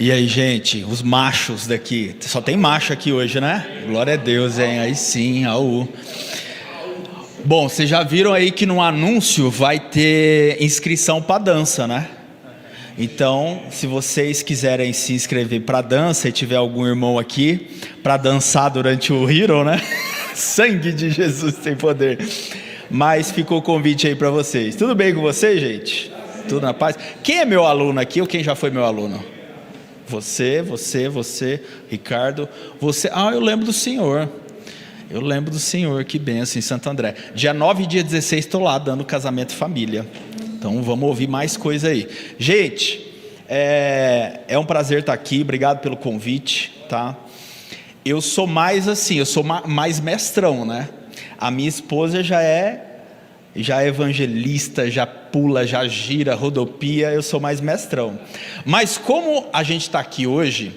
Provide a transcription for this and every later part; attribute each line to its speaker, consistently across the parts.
Speaker 1: E aí, gente, os machos daqui. Só tem macho aqui hoje, né? Glória a Deus, hein? Aí sim, aú. Bom, vocês já viram aí que no anúncio vai ter inscrição para dança, né? Então, se vocês quiserem se inscrever para dança e tiver algum irmão aqui para dançar durante o Hero, né? Sangue de Jesus tem poder. Mas ficou o convite aí para vocês. Tudo bem com vocês, gente? Tudo na paz? Quem é meu aluno aqui ou quem já foi meu aluno? Você, Ricardo, você. Ah, eu lembro do senhor. Eu lembro do senhor, que benção, em Santo André. Dia 9 e dia 16 estou lá dando casamento e família. Então vamos ouvir mais coisa aí. Gente, é um prazer estar aqui, obrigado pelo convite, tá? Eu sou mais assim, eu sou mais mestrão, né? A minha esposa já é evangelista, já pula, já gira, rodopia, eu sou mais mestrão. Mas como a gente está aqui hoje,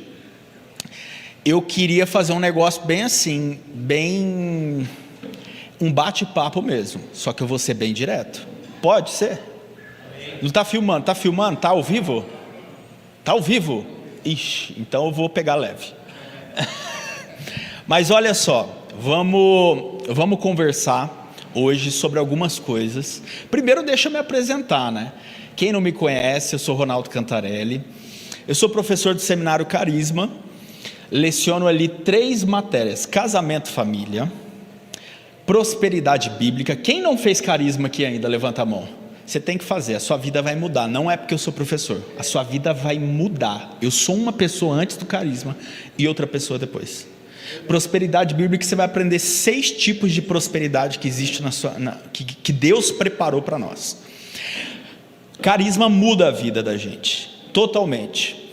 Speaker 1: eu queria fazer um negócio bem assim, bem um bate-papo mesmo, só que eu vou ser bem direto. Pode ser? Não está filmando? Está filmando? Está ao vivo? Está ao vivo? Ixi, então eu vou pegar leve. Mas olha só, vamos conversar hoje sobre algumas coisas. Primeiro deixa eu me apresentar, né? Quem não me conhece, eu sou Ronaldo Cantarelli, eu sou professor do Seminário Carisma, leciono ali 3 matérias: casamento, família, prosperidade bíblica. Quem não fez carisma aqui ainda, levanta a mão. Você tem que fazer, a sua vida vai mudar, não é porque eu sou professor, a sua vida vai mudar. Eu sou uma pessoa antes do carisma e outra pessoa depois. Prosperidade bíblica, você vai aprender 6 tipos de prosperidade que existe que Deus preparou para nós. Carisma muda a vida da gente, totalmente.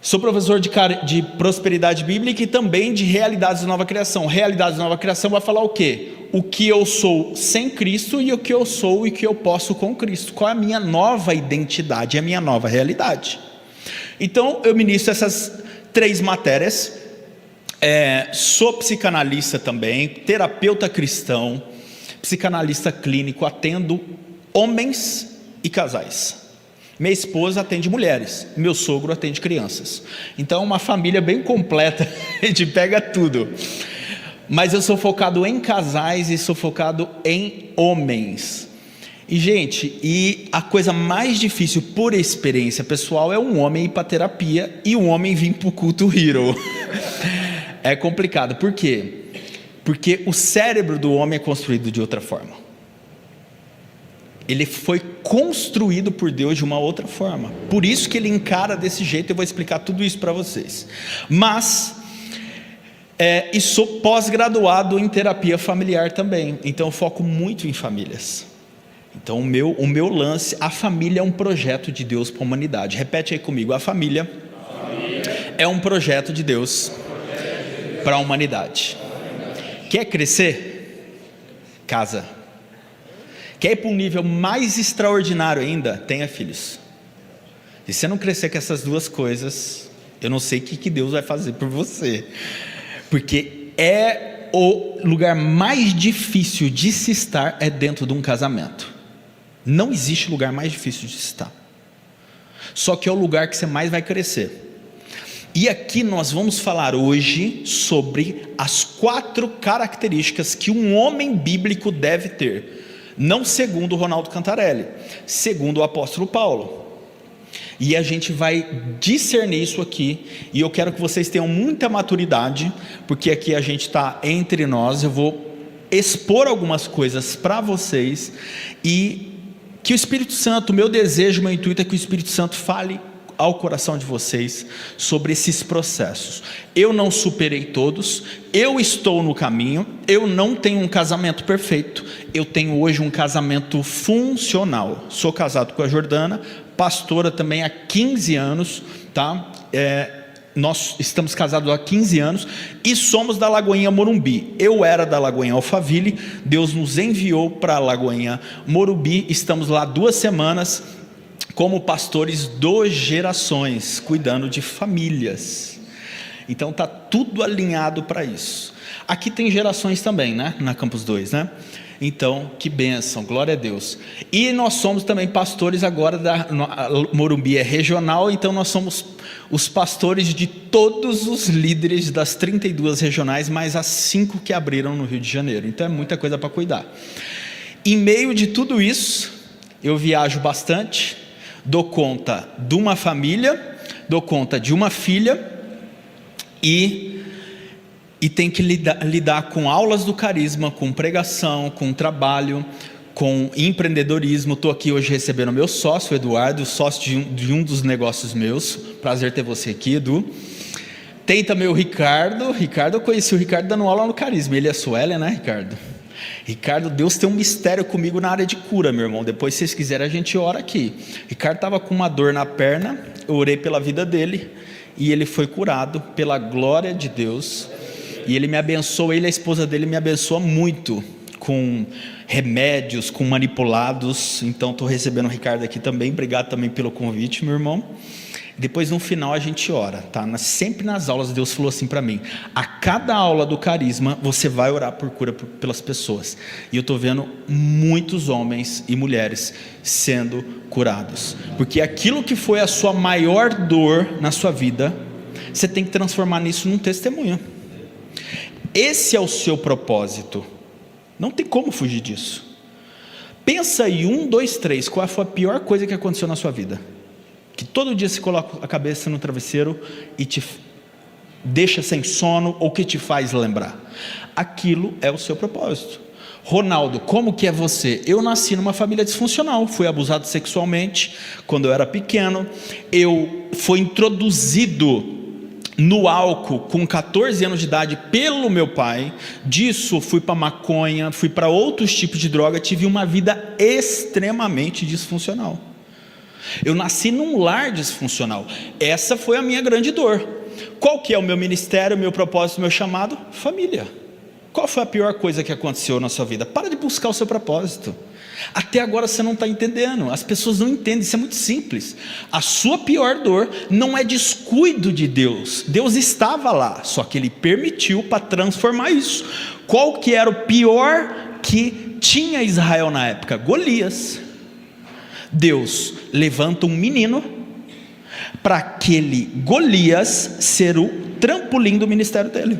Speaker 1: Sou professor de prosperidade bíblica e também de realidades de nova criação. Realidades de nova criação vai falar o quê? O que eu sou sem Cristo e o que eu sou e o que eu posso com Cristo. Qual é a minha nova identidade, a minha nova realidade. Então eu ministro essas 3 matérias. Sou psicanalista também, terapeuta cristão, psicanalista clínico, atendo homens e casais. Minha esposa atende mulheres, meu sogro atende crianças. Então é uma família bem completa, a gente pega tudo. Mas eu sou focado em casais e sou focado em homens. E gente, a coisa mais difícil por experiência pessoal é um homem ir para terapia e um homem vir para o culto Hero. É complicado, por quê? Porque o cérebro do homem é construído de outra forma. Ele foi construído por Deus de uma outra forma. Por isso que ele encara desse jeito. Eu vou explicar tudo isso para vocês. Mas, e sou pós-graduado em terapia familiar também. Então eu foco muito em famílias. Então o meu lance, a família é um projeto de Deus para a humanidade. Repete aí comigo, a família é um projeto de Deus para a humanidade. Quer crescer? Casa. Quer ir para um nível mais extraordinário ainda? Tenha filhos. Se você não crescer com essas 2 coisas, eu não sei o que Deus vai fazer por você, porque é o lugar mais difícil de se estar dentro de um casamento. Não existe lugar mais difícil de se estar, só que é o lugar que você mais vai crescer. E aqui nós vamos falar hoje sobre as 4 características que um homem bíblico deve ter. Não segundo Ronaldo Cantarelli, segundo o apóstolo Paulo. E a gente vai discernir isso aqui. E eu quero que vocês tenham muita maturidade, porque aqui a gente está entre nós. Eu vou expor algumas coisas para vocês. E que o Espírito Santo, meu desejo, meu intuito é que o Espírito Santo fale ao coração de vocês sobre esses processos. Eu não superei todos, eu estou no caminho, eu não tenho um casamento perfeito, eu tenho hoje um casamento funcional. Sou casado com a Jordana, pastora também há 15 anos, tá? Nós estamos casados há 15 anos e somos da Lagoinha Morumbi. Eu era da Lagoinha Alphaville, Deus nos enviou para a Lagoinha Morumbi, estamos lá 2 semanas, como pastores 2 gerações, cuidando de famílias. Então está tudo alinhado para isso. Aqui tem gerações também, né? Na Campus 2, né? Então, que bênção, glória a Deus. E nós somos também pastores agora da Morumbi é regional, então nós somos os pastores de todos os líderes das 32 regionais, mais as 5 que abriram no Rio de Janeiro. Então é muita coisa para cuidar. Em meio de tudo isso, eu viajo bastante, dou conta de uma família, dou conta de uma filha, e tenho que lidar com aulas do Carisma, com pregação, com trabalho, com empreendedorismo. Estou aqui hoje recebendo meu sócio, Eduardo, sócio de um dos negócios meus. Prazer ter você aqui, Edu. Tem também o Ricardo. Eu conheci o Ricardo dando aula no Carisma. Ele é Suelen, né, Ricardo? Ricardo, Deus tem um mistério comigo na área de cura, meu irmão. Depois, se vocês quiserem, a gente ora aqui. Ricardo estava com uma dor na perna, eu orei pela vida dele, e ele foi curado pela glória de Deus. E ele me abençoa, ele e a esposa dele me abençoa muito com remédios, com manipulados. Então estou recebendo o Ricardo aqui também. Obrigado também pelo convite, meu irmão. Depois no final a gente ora, tá? Sempre nas aulas Deus falou assim para mim: a cada aula do Carisma você vai orar por cura pelas pessoas. E eu estou vendo muitos homens e mulheres sendo curados, porque aquilo que foi a sua maior dor na sua vida, você tem que transformar nisso num testemunho. Esse é o seu propósito, não tem como fugir disso. Pensa aí, 1, 2, 3, qual foi a pior coisa que aconteceu na sua vida? Que todo dia você coloca a cabeça no travesseiro e te deixa sem sono, ou que te faz lembrar. Aquilo é o seu propósito. Ronaldo, como que é você? Eu nasci numa família disfuncional, fui abusado sexualmente quando eu era pequeno, eu fui introduzido no álcool com 14 anos de idade pelo meu pai. Disso fui para maconha, fui para outros tipos de droga, tive uma vida extremamente disfuncional. Eu nasci num lar disfuncional. Essa foi a minha grande dor. Qual que é o meu ministério, o meu propósito, o meu chamado? Família. Qual foi a pior coisa que aconteceu na sua vida? Para de buscar o seu propósito. Até agora você não está entendendo. As pessoas não entendem, isso é muito simples. A sua pior dor não é descuido de Deus. Deus estava lá, só que Ele permitiu para transformar isso. Qual que era o pior que tinha Israel na época? Golias. Deus levanta um menino para aquele Golias ser o trampolim do ministério dele.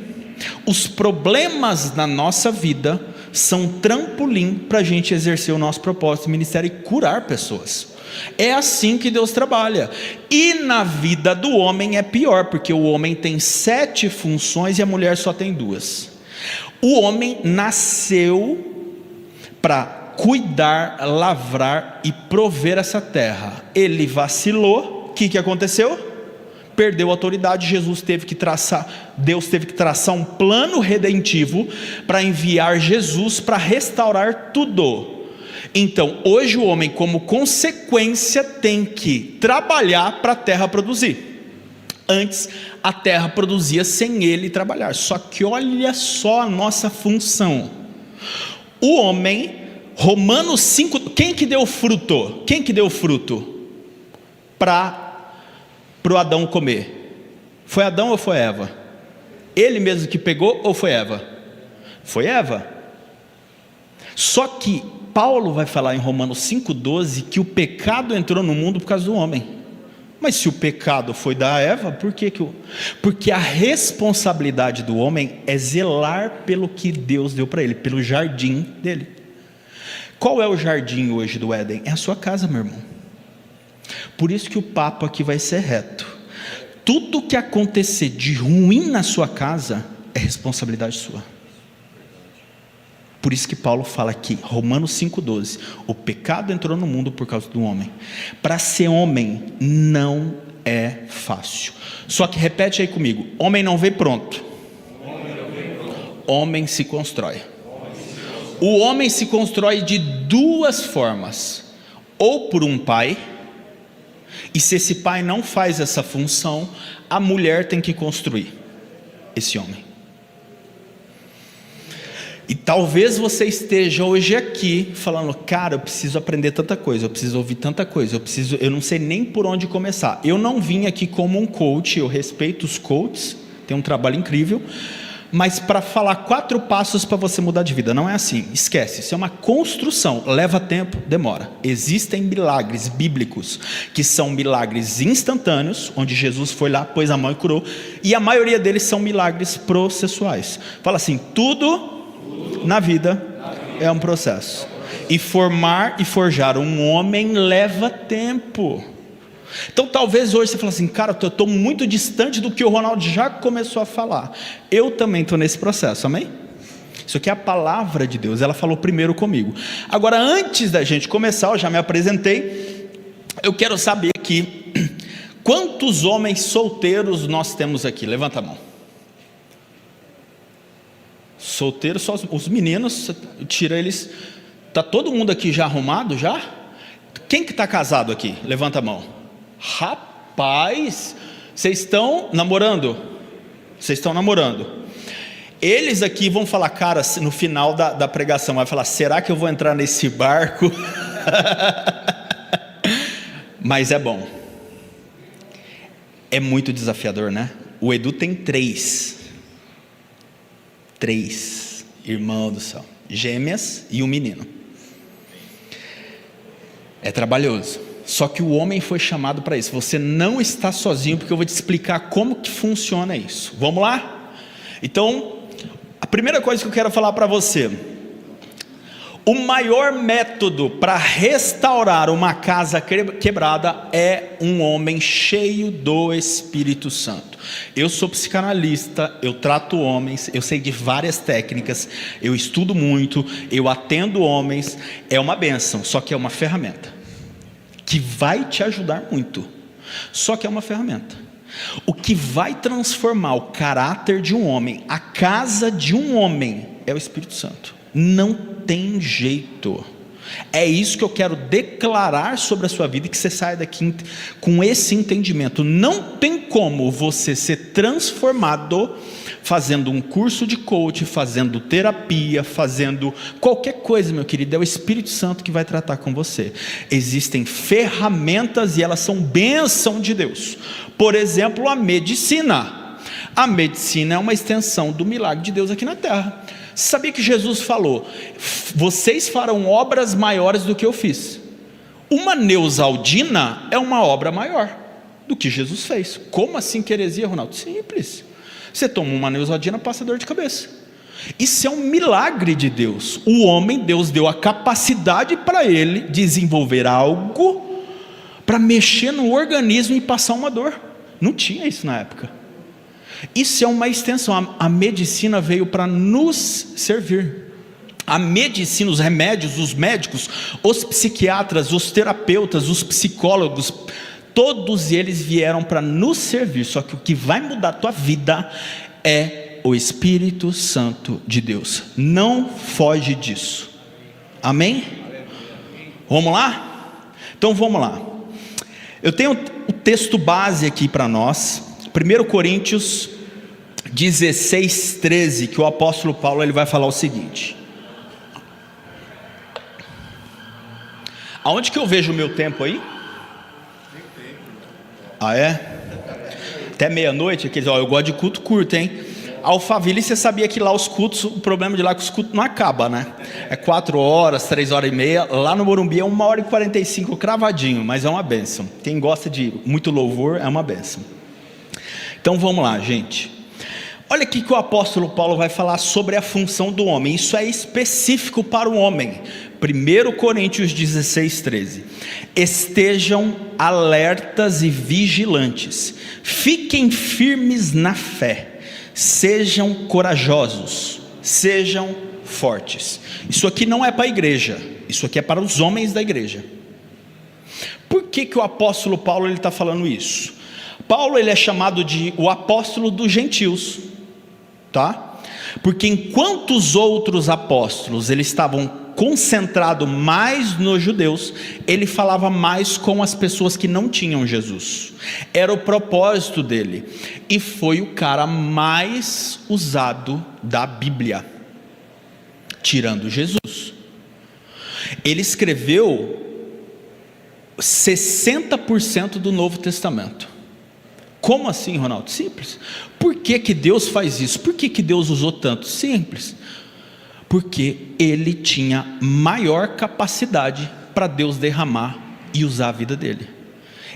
Speaker 1: Os problemas na nossa vida são trampolim para a gente exercer o nosso propósito, ministério, e curar pessoas. É assim que Deus trabalha. E na vida do homem é pior, porque o homem tem 7 funções e a mulher só tem 2. O homem nasceu para cuidar, lavrar e prover essa terra. Ele vacilou, o que aconteceu? Perdeu a autoridade. Deus teve que traçar um plano redentivo para enviar Jesus para restaurar tudo. Então hoje o homem, como consequência, tem que trabalhar para a terra produzir. Antes a terra produzia sem ele trabalhar. Só que olha só a nossa função. O homem, Romanos 5, quem que deu fruto? Quem que deu fruto para o Adão comer? Foi Adão ou foi Eva? Ele mesmo que pegou ou foi Eva? Foi Eva. Só que Paulo vai falar em Romanos 5,12 que o pecado entrou no mundo por causa do homem. Mas se o pecado foi da Eva, por que Porque a responsabilidade do homem é zelar pelo que Deus deu para ele, pelo jardim dele. Qual é o jardim hoje do Éden? É a sua casa, meu irmão. Por isso que o papo aqui vai ser reto. Tudo que acontecer de ruim na sua casa é responsabilidade sua. Por isso que Paulo fala aqui, Romanos 5,12, o pecado entrou no mundo por causa do homem. Para ser homem não é fácil. Só que repete aí comigo: homem não vem pronto, homem se constrói. O homem se constrói de 2 formas: ou por um pai, e se esse pai não faz essa função, a mulher tem que construir esse homem. E talvez você esteja hoje aqui falando: cara, eu preciso aprender tanta coisa, eu preciso ouvir tanta coisa, eu não sei nem por onde começar. Eu não vim aqui como um coach, eu respeito os coaches, tem um trabalho incrível, mas para falar 4 passos para você mudar de vida. Não é assim, esquece, isso é uma construção, leva tempo, demora. Existem milagres bíblicos, que são milagres instantâneos, onde Jesus foi lá, pôs a mão e curou, e a maioria deles são milagres processuais. Fala assim, tudo na vida é um processo, e formar e forjar um homem leva tempo. Então talvez hoje você fale assim, cara, eu estou muito distante do que o Ronaldo já começou a falar. Eu também estou nesse processo, amém? Isso aqui é a palavra de Deus, ela falou primeiro comigo. Agora, antes da gente começar, eu já me apresentei, eu quero saber aqui, quantos homens solteiros nós temos aqui? Levanta a mão. Solteiros, só os meninos, tira eles. Está todo mundo aqui já arrumado já? Quem que está casado aqui? Levanta a mão. Rapaz, vocês estão namorando? Vocês estão namorando? Eles aqui vão falar, cara, no final da pregação, vai falar, será que eu vou entrar nesse barco? Mas é bom. É muito desafiador, né? O Edu tem 3 irmão do céu, gêmeas e um menino. É trabalhoso. Só que o homem foi chamado para isso. Você não está sozinho, porque eu vou te explicar como que funciona isso. Vamos lá? Então, a primeira coisa que eu quero falar para você: o maior método para restaurar uma casa quebrada é um homem cheio do Espírito Santo. Eu sou psicanalista, eu trato homens, eu sei de várias técnicas, eu estudo muito, eu atendo homens. É uma bênção, só que é uma ferramenta que vai te ajudar muito, só que é uma ferramenta. O que vai transformar o caráter de um homem, a casa de um homem, é o Espírito Santo. Não tem jeito. É isso que eu quero declarar sobre a sua vida, e que você saia daqui com esse entendimento. Não tem como você ser transformado fazendo um curso de coach, fazendo terapia, fazendo qualquer coisa, meu querido. É o Espírito Santo que vai tratar com você. Existem ferramentas e elas são bênção de Deus. Por exemplo, a medicina. A medicina é uma extensão do milagre de Deus aqui na terra. Sabia que Jesus falou, vocês farão obras maiores do que eu fiz? Uma Neusaldina é uma obra maior do que Jesus fez. Como assim que heresia, Ronaldo? Simples. Você toma uma Neusaldina, passa dor de cabeça. Isso é um milagre de Deus. O homem, Deus deu a capacidade para ele desenvolver algo para mexer no organismo e passar uma dor. Não tinha isso na época. Isso é uma extensão. A medicina veio para nos servir. A medicina, os remédios, os médicos, os psiquiatras, os terapeutas, os psicólogos, todos eles vieram para nos servir. Só que o que vai mudar a tua vida é o Espírito Santo de Deus. Não foge disso. Amém? Vamos lá? Então vamos lá. Eu tenho o texto base aqui para nós. 1 Coríntios 16, 13, que o apóstolo Paulo ele vai falar o seguinte. Aonde que eu vejo o meu tempo aí? Ah, é? Até meia-noite? Eu gosto de culto curto, hein? Alphaville, você sabia que lá os cultos, o problema de lá é que os cultos não acabam, né? É 4 horas, 3 horas e meia. Lá no Morumbi é 1h45 cravadinho, mas é uma bênção. Quem gosta de muito louvor é uma bênção. Então vamos lá, gente. Olha aqui que o apóstolo Paulo vai falar sobre a função do homem. Isso é específico para o homem. 1 Coríntios 16, 13. Estejam alertas e vigilantes. Fiquem firmes na fé. Sejam corajosos. Sejam fortes. Isso aqui não é para a igreja. Isso aqui é para os homens da igreja. Por que o apóstolo Paulo está falando isso? Paulo ele é chamado de o apóstolo dos gentios, tá? Porque enquanto os outros apóstolos eles estavam concentrados mais nos judeus, ele falava mais com as pessoas que não tinham Jesus. Era o propósito dele, e foi o cara mais usado da Bíblia, tirando Jesus. Ele escreveu 60% do Novo Testamento. Como assim, Ronaldo? Simples. Por que que Deus faz isso? Por que que Deus usou tanto? Simples. Porque Ele tinha maior capacidade para Deus derramar e usar a vida dele.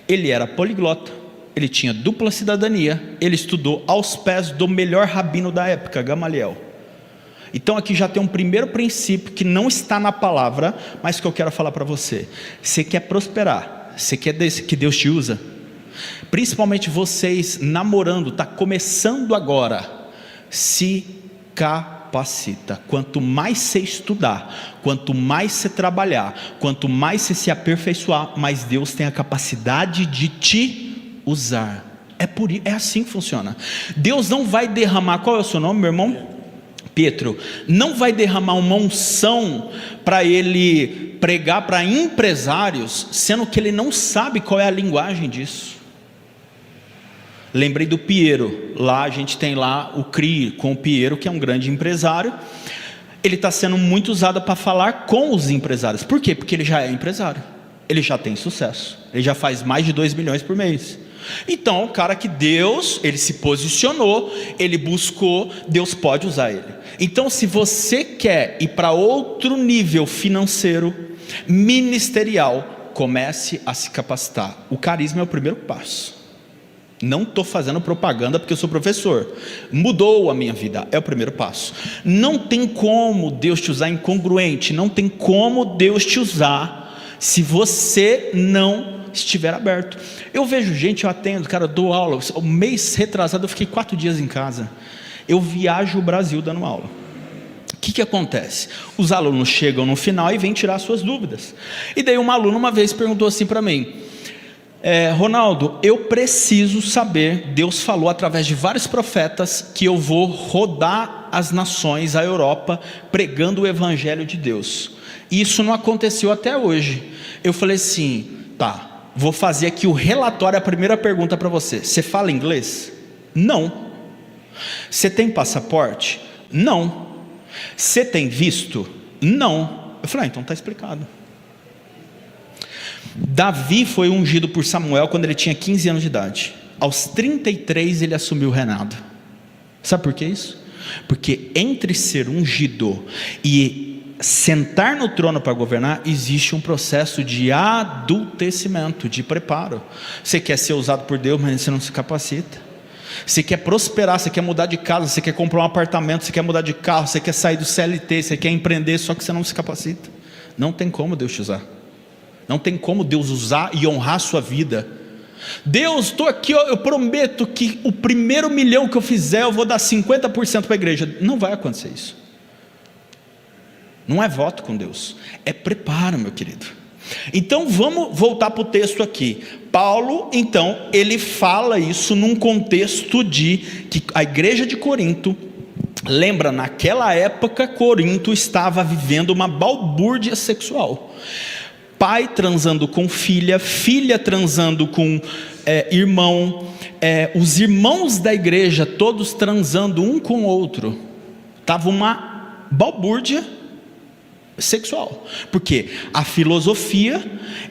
Speaker 1: Ele era poliglota, ele tinha dupla cidadania, ele estudou aos pés do melhor rabino da época, Gamaliel. Então aqui já tem um primeiro princípio que não está na palavra, mas que eu quero falar para você. Você quer prosperar? Você quer que Deus te usa? Principalmente vocês namorando, está começando agora, se capacita. Quanto mais você estudar, quanto mais você trabalhar, quanto mais você se aperfeiçoar, mais Deus tem a capacidade de te usar. É assim que funciona. Deus não vai derramar, qual é o seu nome, meu irmão? Pedro. Não vai derramar uma unção para ele pregar para empresários, sendo que ele não sabe qual é a linguagem disso. Lembrei do Piero, lá a gente tem lá o CRI com o Piero, que é um grande empresário. Ele está sendo muito usado para falar com os empresários. Por quê? Porque ele já é empresário, ele já tem sucesso, ele já faz mais de 2 milhões por mês. Então o cara que Deus, ele se posicionou, ele buscou, Deus pode usar ele. Então se você quer ir para outro nível financeiro, ministerial, comece a se capacitar. O carisma é o primeiro passo. Não estou fazendo propaganda porque eu sou professor, mudou a minha vida, é o primeiro passo. Não tem como Deus te usar incongruente, não tem como Deus te usar se você não estiver aberto. Eu vejo gente, eu atendo, cara, eu dou aula. O mês retrasado eu fiquei 4 dias em casa, eu viajo o Brasil dando aula. O que acontece? Os alunos chegam no final e vêm tirar suas dúvidas. E daí uma aluna uma vez perguntou assim para mim: Ronaldo, eu preciso saber, Deus falou através de vários profetas que eu vou rodar as nações, a Europa, pregando o evangelho de Deus. E isso não aconteceu até hoje. Eu falei assim, tá, vou fazer aqui o relatório. A primeira pergunta para você: você fala inglês? Não. Você tem passaporte? Não. Você tem visto? Não. Eu falei, então está explicado. Davi foi ungido por Samuel quando ele tinha 15 anos de idade. Aos 33 ele assumiu o reinado. Sabe por que isso? Porque entre ser ungido e sentar no trono para governar, existe um processo de adultecimento, de preparo. Você quer ser usado por Deus, mas você não se capacita. Você quer prosperar, você quer mudar de casa, você quer comprar um apartamento, você quer mudar de carro, você quer sair do CLT, você quer empreender, só que você não se capacita. Não tem como Deus te usar. Não tem como Deus usar e honrar a sua vida. Deus, estou aqui, eu prometo que o primeiro 1 milhão que eu fizer, eu vou dar 50% para a igreja. Não vai acontecer isso. Não é voto com Deus, é preparo, meu querido. Então vamos voltar para o texto aqui. Paulo, então, ele fala isso num contexto de que a igreja de Corinto, lembra, naquela época Corinto estava vivendo uma balbúrdia sexual. Pai transando com filha, filha transando com irmão, os irmãos da igreja todos transando um com o outro. Estava uma balbúrdia sexual, porque a filosofia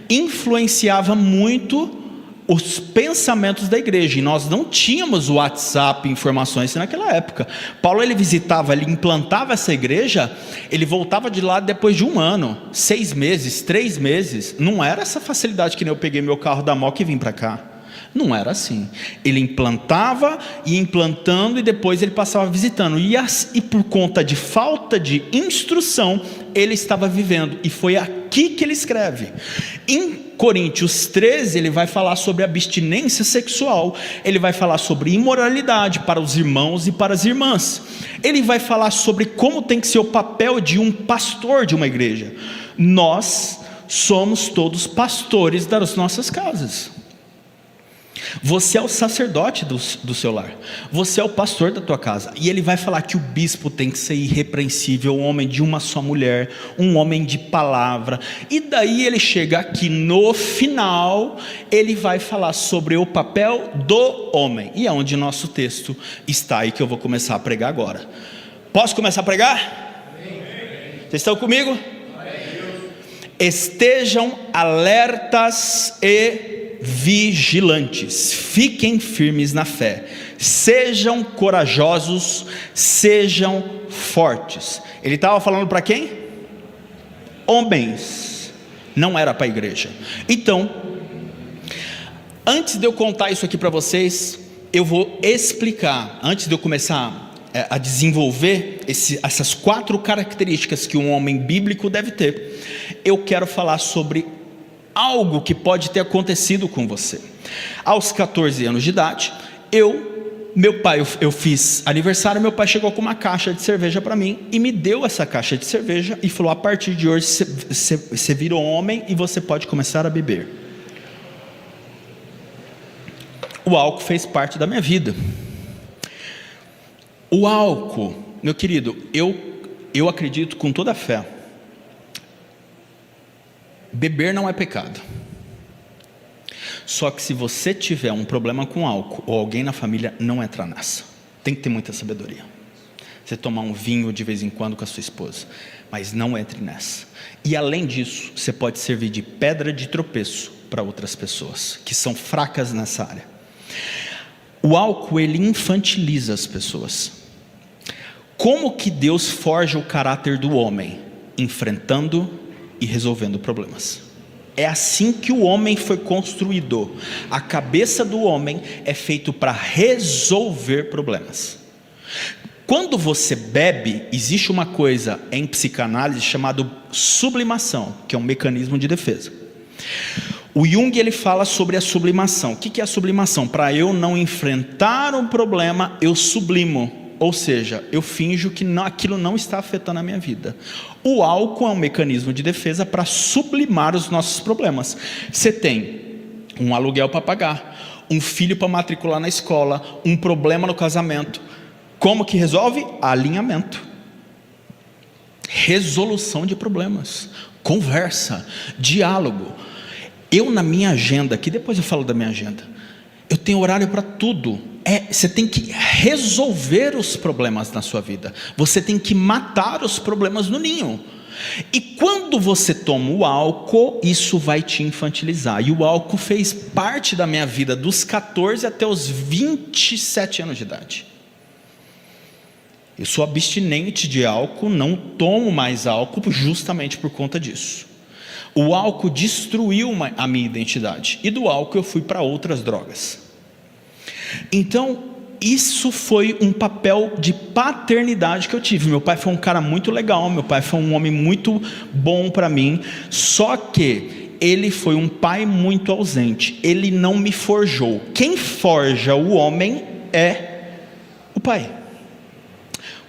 Speaker 1: influenciava muito os pensamentos da igreja, e nós não tínhamos WhatsApp, informações naquela época. Paulo, ele visitava, ele implantava essa igreja, ele voltava de lá depois de 1 ano, 6 meses, 3 meses, não era essa facilidade que nem eu peguei meu carro da Moca e vim para cá, não era assim. Ele implantava, ia implantando, e depois ele passava visitando, e por conta de falta de instrução, ele estava vivendo, e foi aqui que ele escreve. Em Coríntios 13, ele vai falar sobre abstinência sexual, ele vai falar sobre imoralidade para os irmãos e para as irmãs, ele vai falar sobre como tem que ser o papel de um pastor de uma igreja. Nós somos todos pastores das nossas casas. Você é o sacerdote do seu lar, você é o pastor da tua casa, e ele vai falar que o bispo tem que ser irrepreensível, um homem de uma só mulher, um homem de palavra, e daí ele chega aqui no final, ele vai falar sobre o papel do homem, e é onde nosso texto está aí, que eu vou começar a pregar agora. Posso começar a pregar? Vocês estão comigo? Estejam alertas e vigilantes, fiquem firmes na fé, sejam corajosos, sejam fortes. Ele estava falando para quem? Homens, não era para a igreja. Então, antes de eu contar isso aqui para vocês, eu vou explicar, antes de eu começar a desenvolver essas 4 características que um homem bíblico deve ter, eu quero falar sobre algo que pode ter acontecido com você. Aos 14 anos de idade, eu fiz aniversário, meu pai chegou com uma caixa de cerveja para mim e me deu essa caixa de cerveja e falou: a partir de hoje você virou homem e você pode começar a beber. O álcool fez parte da minha vida. O álcool, meu querido, eu acredito com toda a fé, beber não é pecado. Só que se você tiver um problema com álcool, ou alguém na família, não entra nessa. Tem que ter muita sabedoria. Você tomar um vinho de vez em quando com a sua esposa, mas não entre nessa. E além disso, você pode servir de pedra de tropeço para outras pessoas que são fracas nessa área. O álcool, ele infantiliza as pessoas. Como que Deus forja o caráter do homem? Enfrentando e resolvendo problemas. É assim que o homem foi construído. A cabeça do homem é feito para resolver problemas. Quando você bebe, existe uma coisa em psicanálise chamada sublimação, que é um mecanismo de defesa. O Jung, ele fala sobre a sublimação. O que é a sublimação? Para eu não enfrentar um problema, eu sublimo. Ou seja, eu finjo que aquilo não está afetando a minha vida. O álcool é um mecanismo de defesa para sublimar os nossos problemas. Você tem um aluguel para pagar, um filho para matricular na escola, um problema no casamento. Como que resolve? Alinhamento. Resolução de problemas. Conversa. Diálogo. Eu, na minha agenda, que depois eu falo da minha agenda, eu tenho horário para tudo. Você tem que resolver os problemas na sua vida. Você tem que matar os problemas no ninho. E quando você toma o álcool, isso vai te infantilizar. E o álcool fez parte da minha vida dos 14 até os 27 anos de idade. Eu sou abstinente de álcool, não tomo mais álcool justamente por conta disso. O álcool destruiu a minha identidade. E do álcool eu fui para outras drogas. Então, isso foi um papel de paternidade que eu tive. Meu pai foi um cara muito legal, meu pai foi um homem muito bom para mim. Só que ele foi um pai muito ausente. Ele não me forjou. Quem forja o homem é o pai.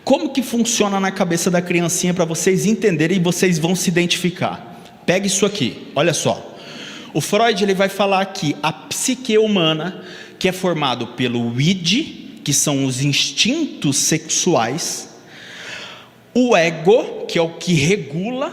Speaker 1: Como que funciona na cabeça da criancinha para vocês entenderem e vocês vão se identificar? Pega isso aqui, olha só. O Freud, ele vai falar que a psique humana, que é formado pelo id, que são os instintos sexuais, o ego, que é o que regula,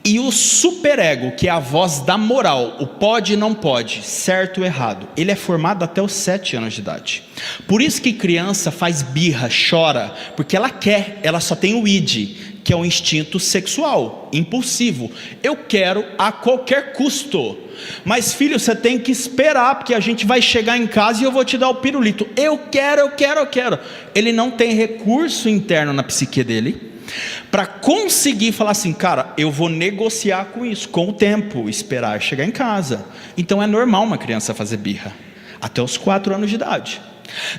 Speaker 1: e o superego, que é a voz da moral, o pode e não pode, certo ou errado. Ele é formado até os 7 anos de idade. Por isso que criança faz birra, chora, porque ela quer, ela só tem o id, que é o instinto sexual, impulsivo. Eu quero a qualquer custo. Mas filho, você tem que esperar, porque a gente vai chegar em casa e eu vou te dar o pirulito. Eu quero. Ele não tem recurso interno na psique dele para conseguir falar assim: cara, eu vou negociar com isso, com o tempo, esperar chegar em casa. Então é normal uma criança fazer birra, até os 4 anos de idade.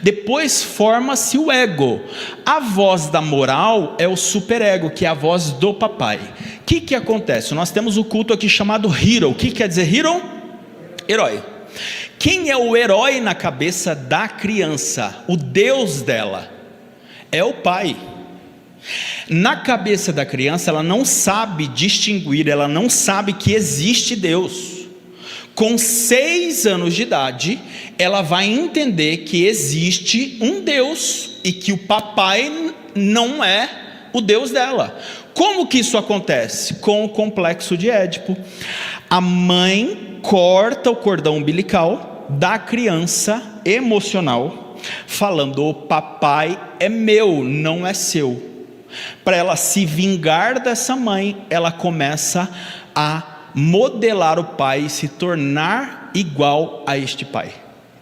Speaker 1: Depois forma-se o ego. A voz da moral é o superego, que é a voz do papai. O que acontece? Nós temos o culto aqui chamado hero. O que quer dizer hero? Herói. Quem é o herói na cabeça da criança? O Deus dela é o pai. Na cabeça da criança, ela não sabe distinguir, ela não sabe que existe Deus. Com 6 anos de idade, ela vai entender que existe um Deus e que o papai não é o Deus dela. Como que isso acontece? Com o complexo de Édipo. A mãe corta o cordão umbilical da criança emocional, falando: o papai é meu, não é seu. Para ela se vingar dessa mãe, ela começa a modelar o pai e se tornar igual a este pai.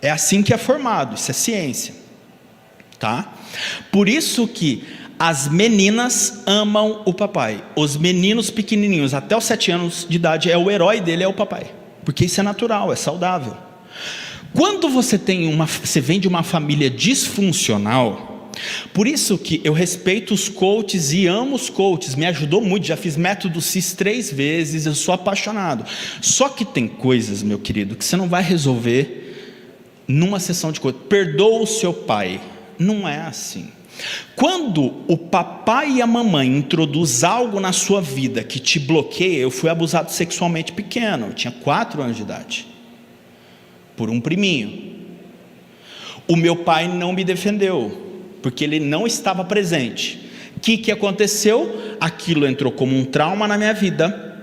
Speaker 1: É assim que é formado, isso é ciência, tá? Por isso que as meninas amam o papai. Os meninos pequenininhos, até os 7 anos de idade, o herói dele é o papai, porque isso é natural, é saudável. Quando você vem de uma família disfuncional, por isso que eu respeito os coaches e amo os coaches, me ajudou muito, já fiz método CIS 3 vezes, eu sou apaixonado. Só que tem coisas, meu querido, que você não vai resolver numa sessão de coach. Perdoa o seu pai, não é assim. Quando o papai e a mamãe introduz algo na sua vida que te bloqueia, eu fui abusado sexualmente pequeno, eu tinha 4 anos de idade, por um priminho. O meu pai não me defendeu, porque ele não estava presente. O que aconteceu? Aquilo entrou como um trauma na minha vida.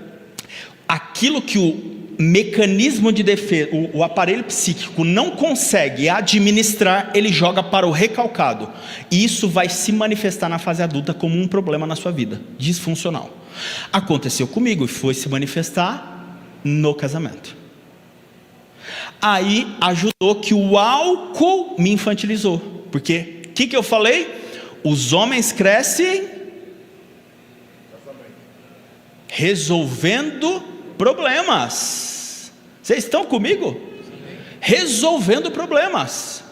Speaker 1: Aquilo que o mecanismo de defesa, o aparelho psíquico não consegue administrar, ele joga para o recalcado, e isso vai se manifestar na fase adulta como um problema na sua vida, disfuncional. Aconteceu comigo e foi se manifestar no casamento. Aí ajudou que o álcool me infantilizou, porque o que eu falei? Os homens crescem resolvendo problemas. Vocês estão comigo? Resolvendo problemas.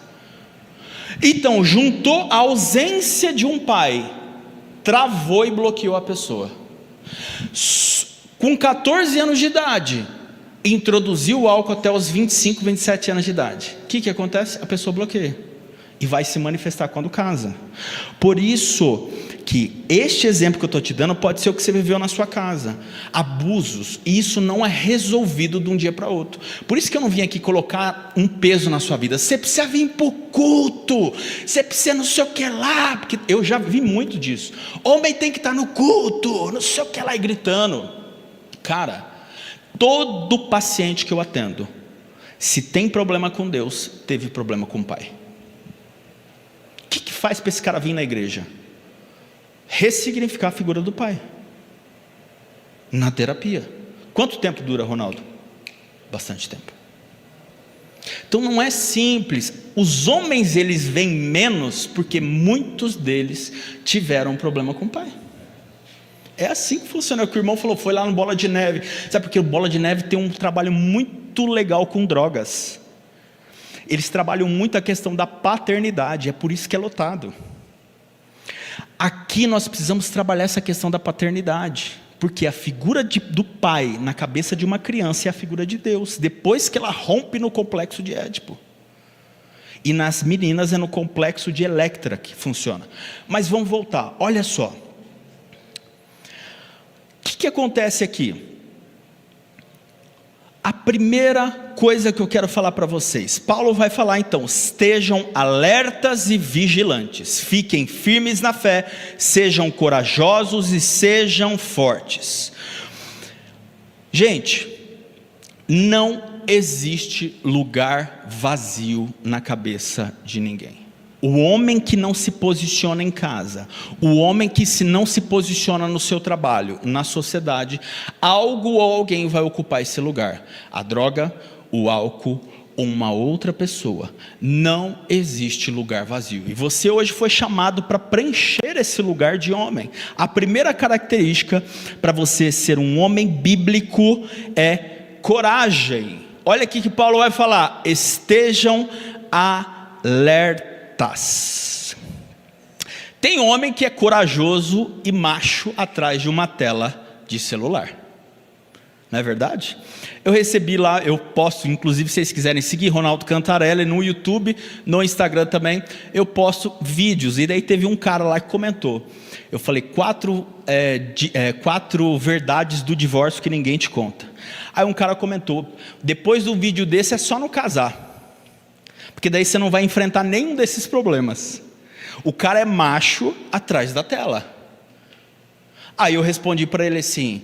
Speaker 1: Então, juntou a ausência de um pai, travou e bloqueou a pessoa. Com 14 anos de idade, introduziu o álcool até os 25, 27 anos de idade. O que acontece? A pessoa bloqueia e vai se manifestar quando casa. Por isso que este exemplo que eu estou te dando pode ser o que você viveu na sua casa. Abusos, e isso não é resolvido de um dia para outro. Por isso que eu não vim aqui colocar um peso na sua vida. Você precisa vir para o culto, você precisa não sei o que lá, porque eu já vi muito disso. Homem tem que estar no culto, não sei o que lá, e gritando. Cara, todo paciente que eu atendo, se tem problema com Deus, teve problema com o pai. O que faz para esse cara vir na igreja? Ressignificar a figura do pai na terapia. Quanto tempo dura, Ronaldo? Bastante tempo. Então não é simples. Os homens, eles vêm menos porque muitos deles tiveram um problema com o pai. É assim que funciona. O que o irmão falou, foi lá no Bola de Neve. Sabe porque o Bola de Neve tem um trabalho muito legal com drogas. Eles trabalham muito a questão da paternidade, é por isso que é lotado. Aqui nós precisamos trabalhar essa questão da paternidade, porque a figura do pai na cabeça de uma criança é a figura de Deus, depois que ela rompe no complexo de Édipo. E nas meninas é no complexo de Electra que funciona. Mas vamos voltar, olha só. O que acontece aqui? A primeira coisa que eu quero falar para vocês, Paulo vai falar então, estejam alertas e vigilantes, fiquem firmes na fé, sejam corajosos e sejam fortes. Gente, não existe lugar vazio na cabeça de ninguém. O homem que não se posiciona em casa, o homem que não se posiciona no seu trabalho, na sociedade, algo ou alguém vai ocupar esse lugar. A droga, o álcool, uma outra pessoa. Não existe lugar vazio. E você hoje foi chamado para preencher esse lugar de homem. A primeira característica para você ser um homem bíblico é coragem. Olha aqui que Paulo vai falar: estejam alertas. Tem homem que é corajoso e macho atrás de uma tela de celular, não é verdade? Eu recebi lá, eu posto, inclusive se vocês quiserem seguir Ronaldo Cantarelli no YouTube, no Instagram também, eu posto vídeos, e daí teve um cara lá que comentou, eu falei 4 verdades do divórcio que ninguém te conta. Aí um cara comentou, depois do vídeo desse é só não casar, porque daí você não vai enfrentar nenhum desses problemas. O cara é macho atrás da tela. Aí eu respondi para ele assim: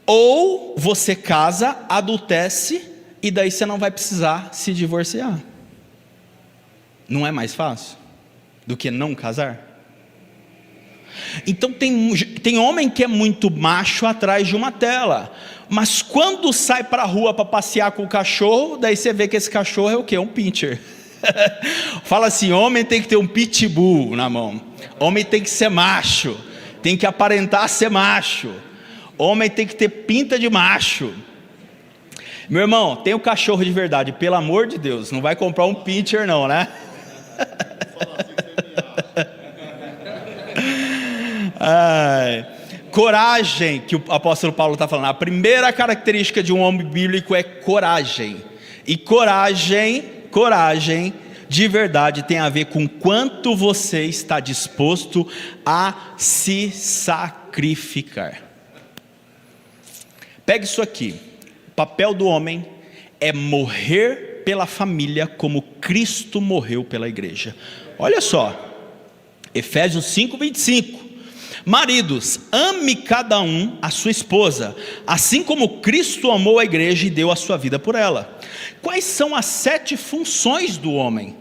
Speaker 1: ou você casa, adultece, e daí você não vai precisar se divorciar. Não é mais fácil do que não casar? Então tem homem que é muito macho atrás de uma tela, mas quando sai para a rua para passear com o cachorro, daí você vê que esse cachorro é o quê? Um pincher. Fala assim, homem tem que ter um pitbull na mão, homem tem que ser macho, tem que aparentar ser macho, homem tem que ter pinta de macho. Meu irmão, tem o cachorro de verdade, pelo amor de Deus, não vai comprar um pincher não, né? Ai, coragem, que o apóstolo Paulo está falando, a primeira característica de um homem bíblico é coragem, e coragem de verdade tem a ver com quanto você está disposto a se sacrificar. Pegue isso aqui, o papel do homem é morrer pela família como Cristo morreu pela igreja. Olha só, Efésios 5:25, maridos, ame cada um a sua esposa, assim como Cristo amou a igreja e deu a sua vida por ela. Quais são as 7 funções do homem?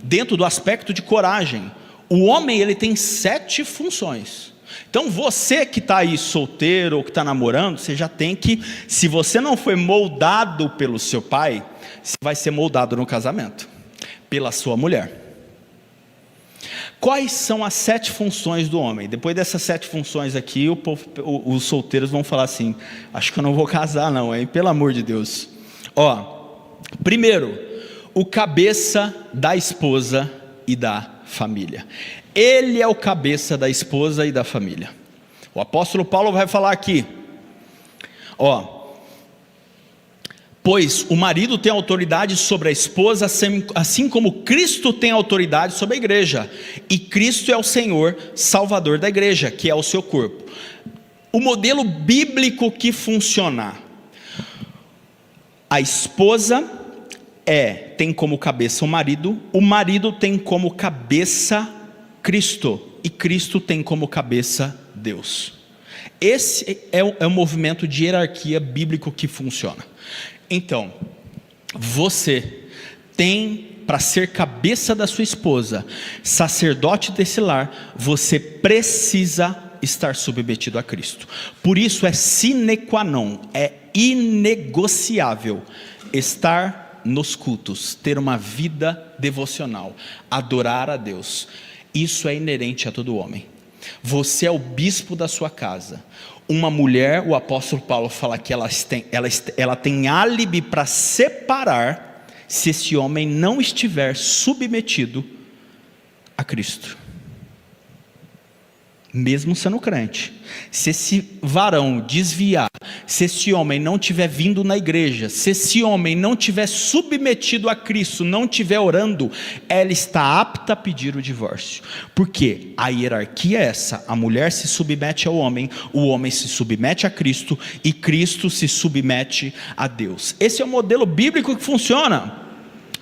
Speaker 1: Dentro do aspecto de coragem, o homem ele tem 7 funções. Então você que está aí solteiro ou que está namorando, você já tem que, se você não foi moldado pelo seu pai, você vai ser moldado no casamento, pela sua mulher. Quais são as 7 funções do homem? Depois dessas 7 funções aqui, os solteiros vão falar assim, acho que eu não vou casar não, hein? Pelo amor de Deus. Primeiro, o cabeça da esposa e da família. Ele é o cabeça da esposa e da família. O apóstolo Paulo vai falar aqui, pois o marido tem autoridade sobre a esposa, assim como Cristo tem autoridade sobre a igreja, e Cristo é o Senhor Salvador da igreja, que é o seu corpo. O modelo bíblico que funciona, a esposa tem como cabeça o marido tem como cabeça Cristo, e Cristo tem como cabeça Deus. Esse é o movimento de hierarquia bíblico que funciona. Então, você tem, para ser cabeça da sua esposa, sacerdote desse lar, você precisa estar submetido a Cristo. Por isso é sine qua non, é inegociável estar nos cultos, ter uma vida devocional, adorar a Deus. Isso é inerente a todo homem. Você é o bispo da sua casa. Uma mulher, o apóstolo Paulo fala que ela tem álibi para separar, se esse homem não estiver submetido a Cristo, mesmo sendo crente. Se esse varão desviar, se esse homem não tiver vindo na igreja, se esse homem não tiver submetido a Cristo, não tiver orando, ela está apta a pedir o divórcio. Porque a hierarquia é essa: a mulher se submete ao homem, o homem se submete a Cristo e Cristo se submete a Deus. Esse é o modelo bíblico que funciona.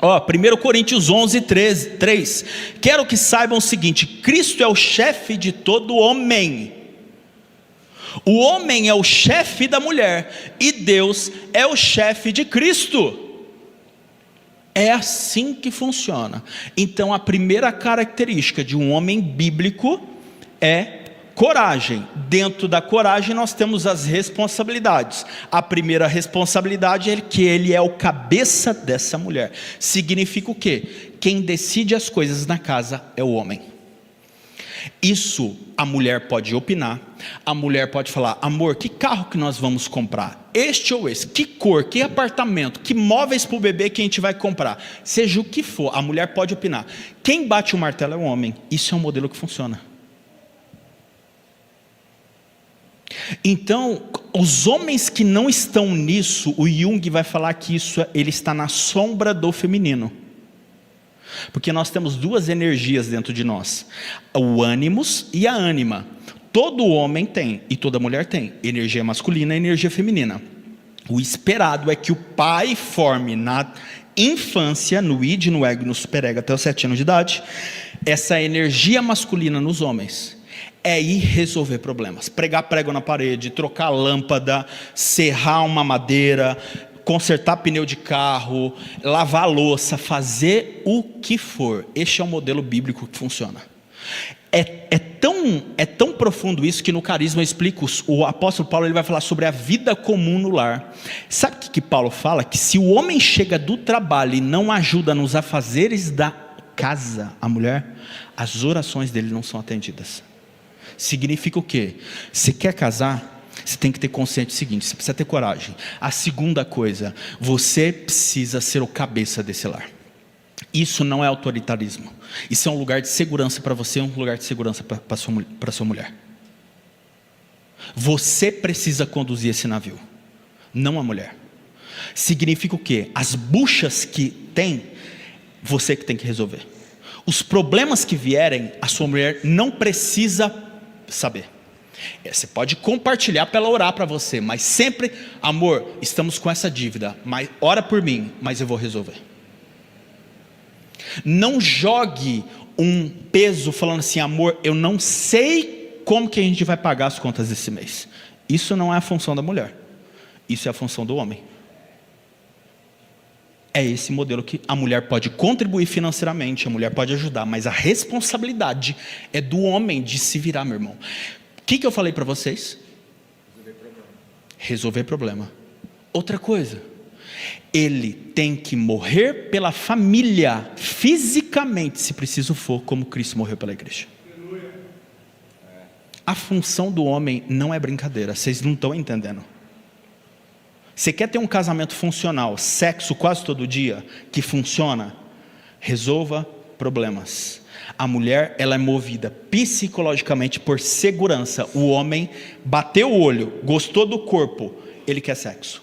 Speaker 1: 1 Coríntios 11:3, quero que saibam o seguinte: Cristo é o chefe de todo homem. O homem é o chefe da mulher e Deus é o chefe de Cristo. É assim que funciona. Então a primeira característica de um homem bíblico é coragem. Dentro da coragem nós temos as responsabilidades. A primeira responsabilidade é que ele é o cabeça dessa mulher. Significa o quê? Quem decide as coisas na casa é o homem. Isso a mulher pode opinar. A mulher pode falar: amor, que carro que nós vamos comprar? Este ou esse? Que cor? Que apartamento? Que móveis para o bebê que a gente vai comprar? Seja o que for, a mulher pode opinar. Quem bate o martelo é o homem. Isso é um modelo que funciona. Então, os homens que não estão nisso, o Jung vai falar que ele está na sombra do feminino. Porque nós temos 2 energias dentro de nós: o ânimos e a ânima. Todo homem tem, e toda mulher tem, energia masculina e energia feminina. O esperado é que o pai forme na infância, no id, no ego, no superego até os 7 anos de idade, essa energia masculina nos homens. É ir resolver problemas, pregar prego na parede, trocar lâmpada, serrar uma madeira, consertar pneu de carro, lavar louça, fazer o que for. Este é o modelo bíblico que funciona. É tão profundo isso que no Carisma eu explico, o apóstolo Paulo ele vai falar sobre a vida comum no lar. Sabe o que Paulo fala? Que se o homem chega do trabalho e não ajuda nos afazeres da casa, a mulher, as orações dele não são atendidas. Significa o quê? Se quer casar, você tem que ter consciência do seguinte, você precisa ter coragem. A segunda coisa, você precisa ser o cabeça desse lar. Isso não é autoritarismo. Isso é um lugar de segurança para você, um lugar de segurança para sua mulher. Você precisa conduzir esse navio, não a mulher. Significa o quê? As buchas que tem, você que tem que resolver. Os problemas que vierem, a sua mulher não precisa saber. Você pode compartilhar para ela orar para você, mas sempre, amor, estamos com essa dívida, mas ora por mim, mas eu vou resolver. Não jogue um peso falando assim, amor, eu não sei como que a gente vai pagar as contas desse mês. Isso não é a função da mulher, isso é a função do homem. É esse modelo que a mulher pode contribuir financeiramente, a mulher pode ajudar, mas a responsabilidade é do homem de se virar, meu irmão. O que eu falei para vocês? Resolver problema. Outra coisa, ele tem que morrer pela família, fisicamente, se preciso for, como Cristo morreu pela igreja. A função do homem não é brincadeira, vocês não estão entendendo. Você quer ter um casamento funcional, sexo quase todo dia, que funciona? Resolva problemas. A mulher, ela é movida psicologicamente por segurança. O homem bateu o olho, gostou do corpo, ele quer sexo.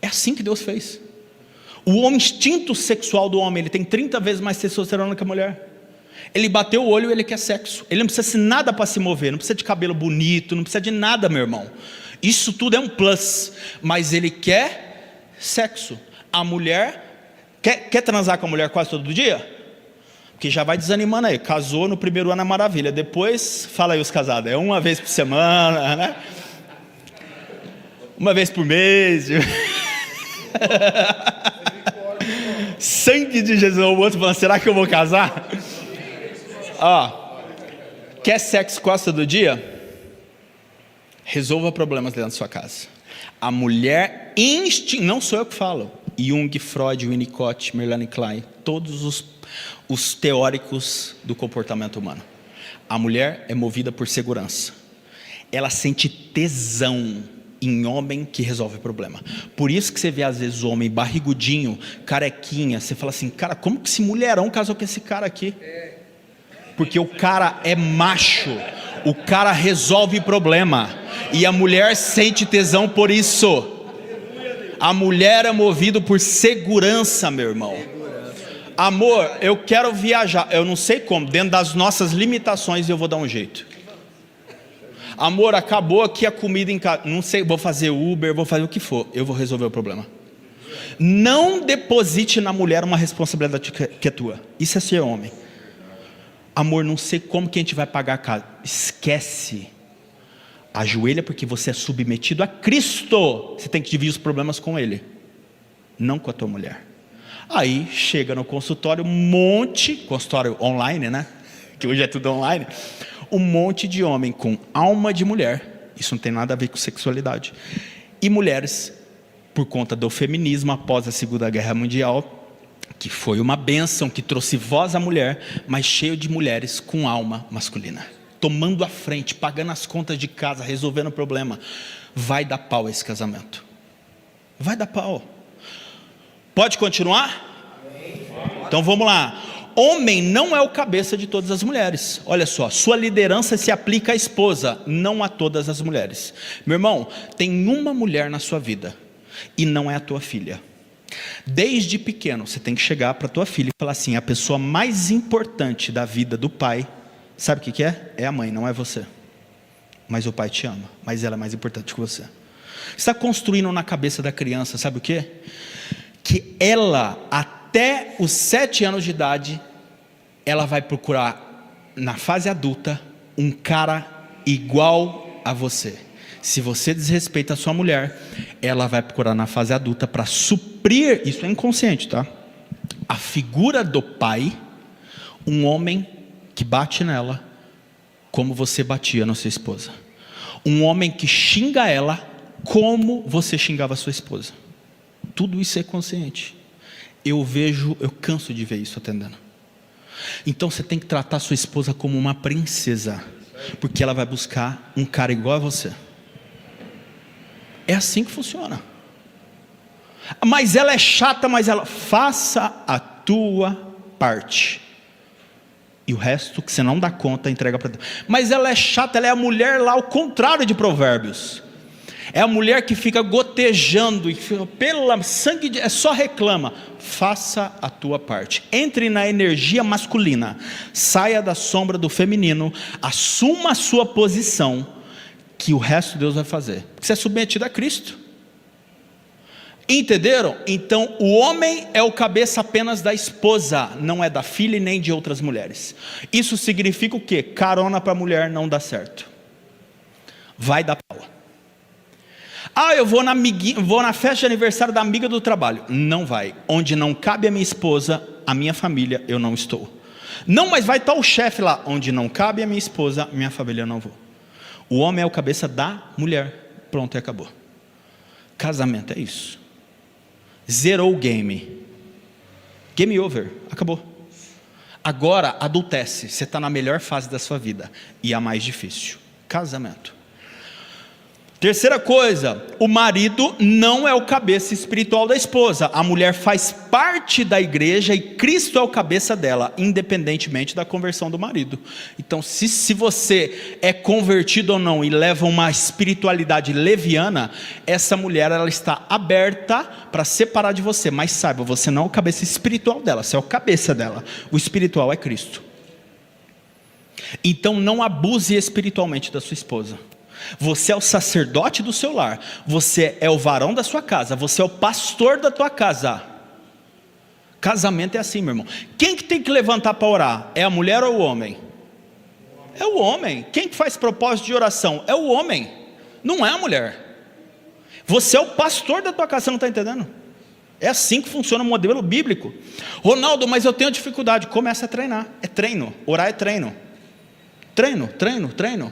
Speaker 1: É assim que Deus fez. O instinto sexual do homem, ele tem 30 vezes mais testosterona que a mulher. Ele bateu o olho e ele quer sexo. Ele não precisa de nada para se mover, não precisa de cabelo bonito, não precisa de nada, meu irmão. Isso tudo é um plus, mas ele quer sexo. A mulher, quer transar com a mulher quase todo dia? Porque já vai desanimando aí, casou no primeiro ano é maravilha, depois, fala aí os casados, é uma vez por semana, né? Uma vez por mês. Sangue de Jesus. O outro falando, será que eu vou casar? Quer sexo quase todo dia? Resolva problemas dentro da sua casa. A mulher não sou eu que falo. Jung, Freud, Winnicott, Melanie Klein, todos os teóricos do comportamento humano. A mulher é movida por segurança. Ela sente tesão em homem que resolve problema. Por isso que você vê às vezes o homem barrigudinho, carequinha, você fala assim, cara, como que esse mulherão casou com esse cara aqui? Porque o cara é macho, o cara resolve problema, e a mulher sente tesão por isso. A mulher é movida por segurança, meu irmão. Amor, eu quero viajar, eu não sei como, dentro das nossas limitações eu vou dar um jeito. Amor, acabou aqui a comida em casa, não sei, vou fazer Uber, vou fazer o que for, eu vou resolver o problema. Não deposite na mulher uma responsabilidade que é tua, isso é ser homem. Amor, não sei como que a gente vai pagar a casa, esquece, ajoelha porque você é submetido a Cristo, você tem que dividir os problemas com Ele, não com a tua mulher. Aí chega no consultório, consultório online, né, que hoje é tudo online, um monte de homem com alma de mulher, isso não tem nada a ver com sexualidade, e mulheres, por conta do feminismo após a Segunda Guerra Mundial, que foi uma bênção, que trouxe voz à mulher, mas cheio de mulheres com alma masculina, tomando a frente, pagando as contas de casa, resolvendo o problema. Vai dar pau esse casamento, vai dar pau. Pode continuar? Então vamos lá. Homem não é o cabeça de todas as mulheres. Olha só, sua liderança se aplica à esposa, não a todas as mulheres. Meu irmão, tem uma mulher na sua vida e não é a tua filha. Desde pequeno você tem que chegar para a tua filha e falar assim, a pessoa mais importante da vida do pai, sabe o que é? É a mãe, não é você. Mas o pai te ama, mas ela é mais importante que você. Você está construindo na cabeça da criança, sabe o quê? Que ela, até os 7 anos de idade, ela vai procurar, na fase adulta, um cara igual a você. Se você desrespeita a sua mulher, ela vai procurar na fase adulta para suprir, isso é inconsciente, tá? A figura do pai, um homem que bate nela como você batia na sua esposa. Um homem que xinga ela como você xingava a sua esposa. Tudo isso é consciente. Eu canso de ver isso atendendo. Então você tem que tratar a sua esposa como uma princesa, porque ela vai buscar um cara igual a você. É assim que funciona. Mas ela é chata, faça a tua parte. E o resto que você não dá conta, entrega para Deus. Mas ela é chata, ela é a mulher lá ao contrário de Provérbios. É a mulher que fica gotejando e pelo sangue só reclama. Faça a tua parte. Entre na energia masculina, saia da sombra do feminino, assuma a sua posição, que o resto Deus vai fazer. Porque você é submetido a Cristo. Entenderam? Então o homem é o cabeça apenas da esposa, não é da filha e nem de outras mulheres. Isso significa o quê? Carona para a mulher não dá certo. Vai dar pau. Eu vou na festa de aniversário da amiga do trabalho. Não vai. Onde não cabe a minha esposa, a minha família, eu não estou. Não, mas vai estar o chefe lá. Onde não cabe a minha esposa, minha família, eu não vou. O homem é o cabeça da mulher. Pronto, e acabou. Casamento é isso. Zerou o game. Game over. Acabou. Agora adultece. Você está na melhor fase da sua vida. E a mais difícil. Casamento. Terceira coisa, o marido não é o cabeça espiritual da esposa. A mulher faz parte da igreja e Cristo é o cabeça dela, independentemente da conversão do marido. Então, se você é convertido ou não e leva uma espiritualidade leviana, essa mulher ela está aberta para separar de você. Mas saiba, você não é o cabeça espiritual dela, você é o cabeça dela. O espiritual é Cristo. Então, não abuse espiritualmente da sua esposa. Você é o sacerdote do seu lar, você é o varão da sua casa, você é o pastor da tua casa. Casamento é assim, meu irmão. Quem que tem que levantar para orar? É a mulher ou o homem? É o homem. Quem que faz propósito de oração? É o homem, não é a mulher. Você é o pastor da tua casa, você não está entendendo? É assim que funciona o modelo bíblico. Ronaldo, mas eu tenho dificuldade. Começa a treinar, é treino. Orar é treino. Treino.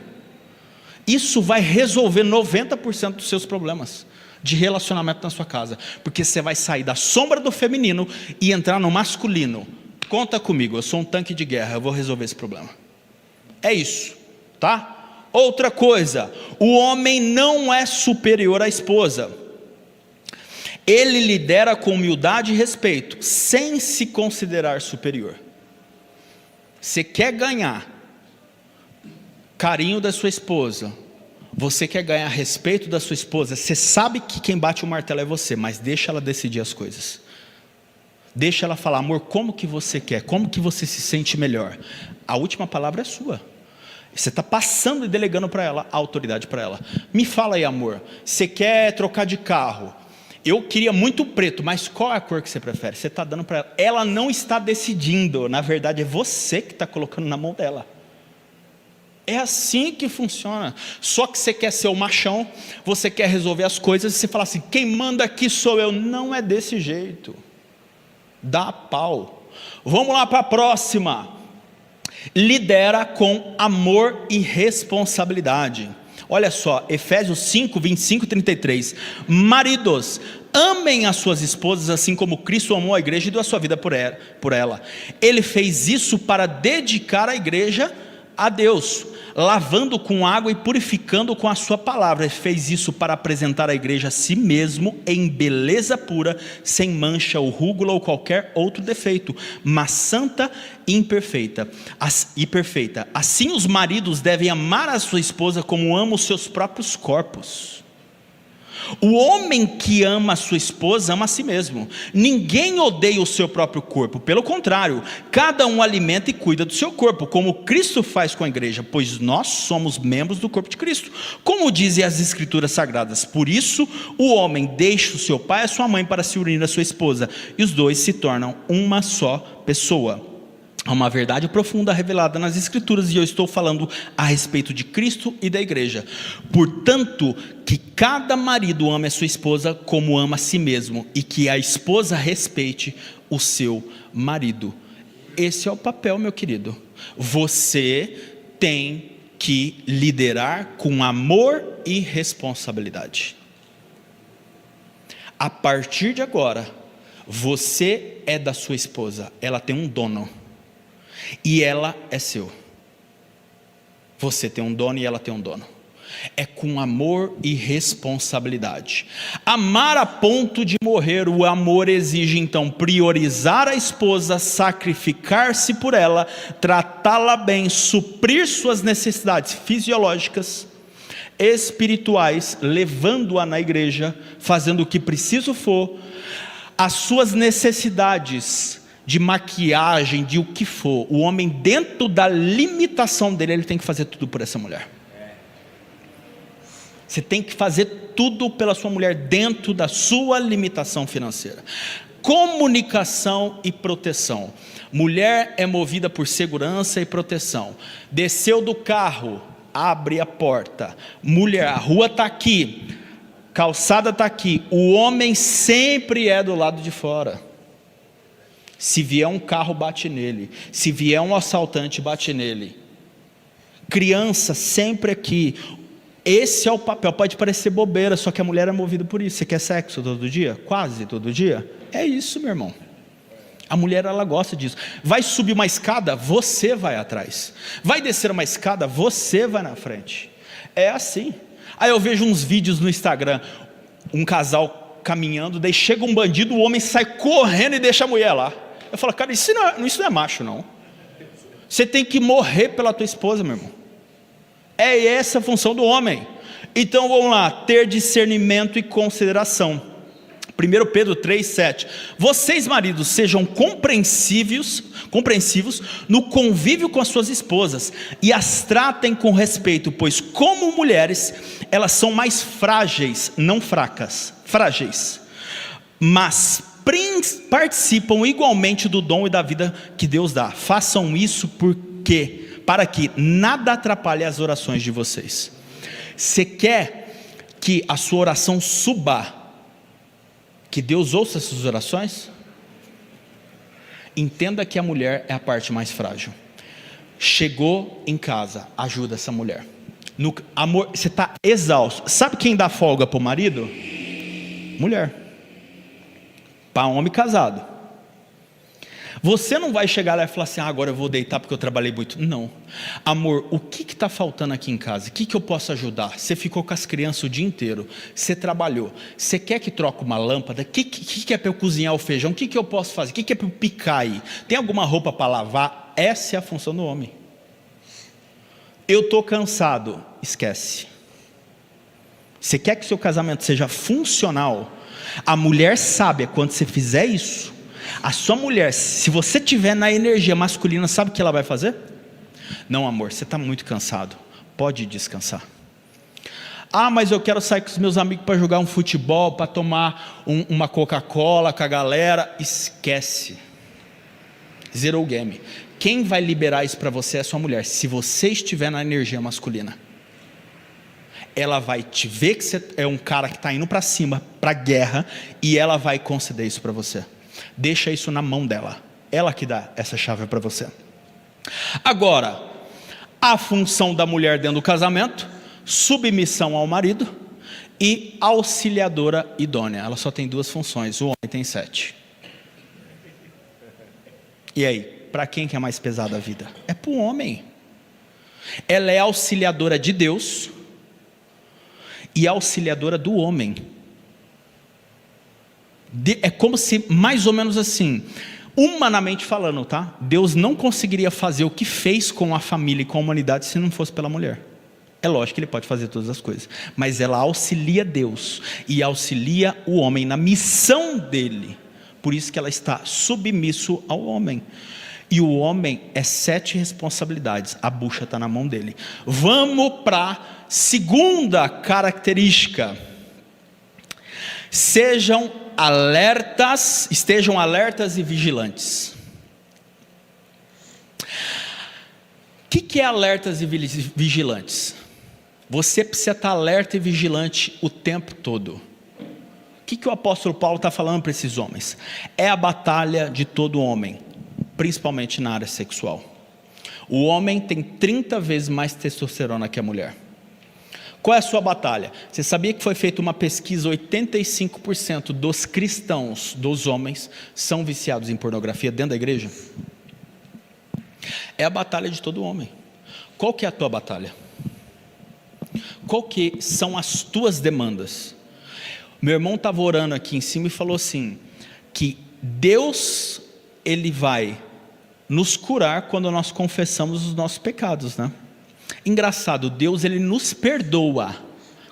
Speaker 1: Isso vai resolver 90% dos seus problemas de relacionamento na sua casa, porque você vai sair da sombra do feminino e entrar no masculino. Conta comigo, eu sou um tanque de guerra, eu vou resolver esse problema. É isso, tá? Outra coisa, o homem não é superior à esposa. Ele lidera com humildade e respeito, sem se considerar superior. Você quer ganhar carinho da sua esposa, você quer ganhar respeito da sua esposa, você sabe que quem bate o martelo é você, mas deixa ela decidir as coisas. Deixa ela falar, amor, como que você quer, como que você se sente melhor. A última palavra é sua. Você está passando e delegando para ela a autoridade para ela. Me fala aí, amor, você quer trocar de carro? Eu queria muito preto, mas qual é a cor que você prefere? Você está dando para ela. Ela não está decidindo, na verdade é você que está colocando na mão dela. É assim que funciona. Só que você quer ser o machão, você quer resolver as coisas, e você fala assim, quem manda aqui sou eu. Não é desse jeito. Dá pau. Vamos lá para a próxima. Lidera com amor e responsabilidade. Olha só, Efésios 5, 25 e 33. Maridos, amem as suas esposas assim como Cristo amou a igreja e deu a sua vida por ela. Ele fez isso para dedicar a igreja a Deus, lavando com água e purificando com a sua palavra. Ele fez isso para apresentar a igreja a si mesmo em beleza pura, sem mancha ou rúgula ou qualquer outro defeito, mas santa e perfeita. Assim os maridos devem amar a sua esposa como amam os seus próprios corpos. O homem que ama a sua esposa ama a si mesmo. Ninguém odeia o seu próprio corpo, pelo contrário, cada um alimenta e cuida do seu corpo, como Cristo faz com a igreja, pois nós somos membros do corpo de Cristo, como dizem as escrituras sagradas. Por isso o homem deixa o seu pai e a sua mãe para se unir à sua esposa, e os dois se tornam uma só pessoa. Há uma verdade profunda revelada nas escrituras, e eu estou falando a respeito de Cristo e da igreja. Portanto, que cada marido ame a sua esposa como ama a si mesmo, e que a esposa respeite o seu marido. esse é o papel, meu querido. Você tem que liderar com amor e responsabilidade. A partir de agora, você é da sua esposa, ela tem um dono, e ela é seu. Você tem um dono e ela tem um dono. É com amor e responsabilidade. Amar a ponto de morrer. O amor exige então priorizar a esposa, sacrificar-se por ela, tratá-la bem, suprir suas necessidades fisiológicas, espirituais, levando-a na igreja, fazendo o que preciso for, as suas necessidades de maquiagem, de o que for. O homem, dentro da limitação dele, ele tem que fazer tudo por essa mulher. Você tem que fazer tudo pela sua mulher dentro da sua limitação financeira. Comunicação e proteção. Mulher é movida por segurança e proteção. Desceu do carro, abre a porta. Mulher, a rua está aqui, calçada está aqui. O homem sempre é do lado de fora. Se vier um carro, bate nele. Se vier um assaltante, bate nele. Criança sempre aqui. Esse é o papel. Pode parecer bobeira, só que a mulher é movida por isso. Você quer sexo todo dia? Quase todo dia? É isso, meu irmão. A mulher, ela gosta disso. Vai subir uma escada, você vai atrás. Vai descer uma escada, você vai na frente. É assim. Aí eu vejo uns vídeos no Instagram, um casal caminhando, daí chega um bandido, o homem sai correndo e deixa a mulher lá. Eu falo, cara, isso não é macho, não. Você tem que morrer pela tua esposa, meu irmão. É essa a função do homem. Então vamos lá, ter discernimento e consideração. 1 Pedro 3,7. Vocês, maridos, sejam compreensivos no convívio com as suas esposas, e as tratem com respeito, pois como mulheres, elas são mais frágeis, não fracas, frágeis, mas participam igualmente do dom e da vida que Deus dá. Façam isso para que nada atrapalhe as orações de vocês. Você quer que a sua oração suba, que Deus ouça essas orações? Entenda que a mulher é a parte mais frágil. Chegou em casa, ajuda essa mulher. No amor, você está exausto. Sabe quem dá folga para o marido? Mulher. Para homem casado. Você não vai chegar lá e falar assim, agora eu vou deitar porque eu trabalhei muito. Não. Amor, o que está faltando aqui em casa? O que eu posso ajudar? Você ficou com as crianças o dia inteiro. Você trabalhou. Você quer que troque uma lâmpada? O que é para eu cozinhar o feijão? O que eu posso fazer? O que é para eu picar aí? Tem alguma roupa para lavar? Essa é a função do homem. Eu estou cansado. Esquece. Você quer que seu casamento seja funcional? A mulher sábia, quando você fizer isso, a sua mulher, se você tiver na energia masculina, sabe o que ela vai fazer? Não, amor, você está muito cansado, pode descansar. Ah, mas eu quero sair com os meus amigos para jogar um futebol, para tomar uma Coca-Cola com a galera. Esquece. Zero game. Quem vai liberar isso para você é a sua mulher. Se você estiver na energia masculina, ela vai te ver que você é um cara que está indo para cima, para a guerra, e ela vai conceder isso para você. Deixa isso na mão dela. Ela que dá essa chave para você. Agora, a função da mulher dentro do casamento: submissão ao marido e auxiliadora idônea. Ela só tem 2 funções, o homem tem 7. E aí, para quem que é mais pesada a vida? É para o homem. Ela é auxiliadora de Deus e auxiliadora do homem. É como se, mais ou menos assim, humanamente falando, tá? Deus não conseguiria fazer o que fez com a família e com a humanidade se não fosse pela mulher. É lógico que ele pode fazer todas as coisas, mas ela auxilia Deus e auxilia o homem na missão dele. Por isso que ela está submisso ao homem. E o homem é 7 responsabilidades, a bucha está na mão dele. Vamos para a segunda característica. Estejam alertas e vigilantes. O que é alertas e vigilantes? Você precisa estar alerta e vigilante o tempo todo. O que o apóstolo Paulo está falando para esses homens? É a batalha de todo homem. principalmente na área sexual. O homem tem 30 vezes mais testosterona que a mulher. Qual é a sua batalha? Você sabia que foi feita uma pesquisa, 85% dos cristãos, dos homens, são viciados em pornografia dentro da igreja? É a batalha de todo homem. Qual que é a tua batalha? Qual que são as tuas demandas? Meu irmão estava orando aqui em cima e falou assim, que Deus, Ele vai nos curar quando nós confessamos os nossos pecados, né? Engraçado, Deus, Ele nos perdoa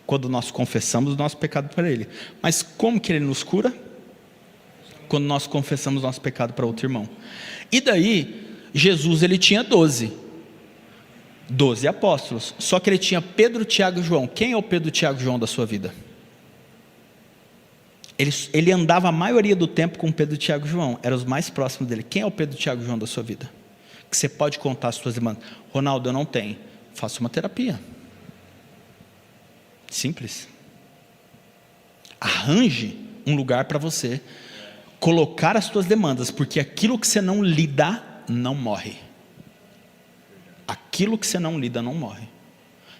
Speaker 1: quando nós confessamos o nosso pecado para Ele. Mas como que Ele nos cura? Quando nós confessamos o nosso pecado para outro irmão. E daí, Jesus, Ele tinha 12 apóstolos. Só que Ele tinha Pedro, Tiago e João. Quem é o Pedro, Tiago e João da sua vida? Ele andava a maioria do tempo com Pedro, Tiago e João. Eram os mais próximos dele. Quem é o Pedro, Tiago e João da sua vida? Que você pode contar as suas demandas. Ronaldo, eu não tenho. Faça uma terapia. Simples. Arranje um lugar para você colocar as suas demandas, porque aquilo que você não lida, não morre. Aquilo que você não lida, não morre.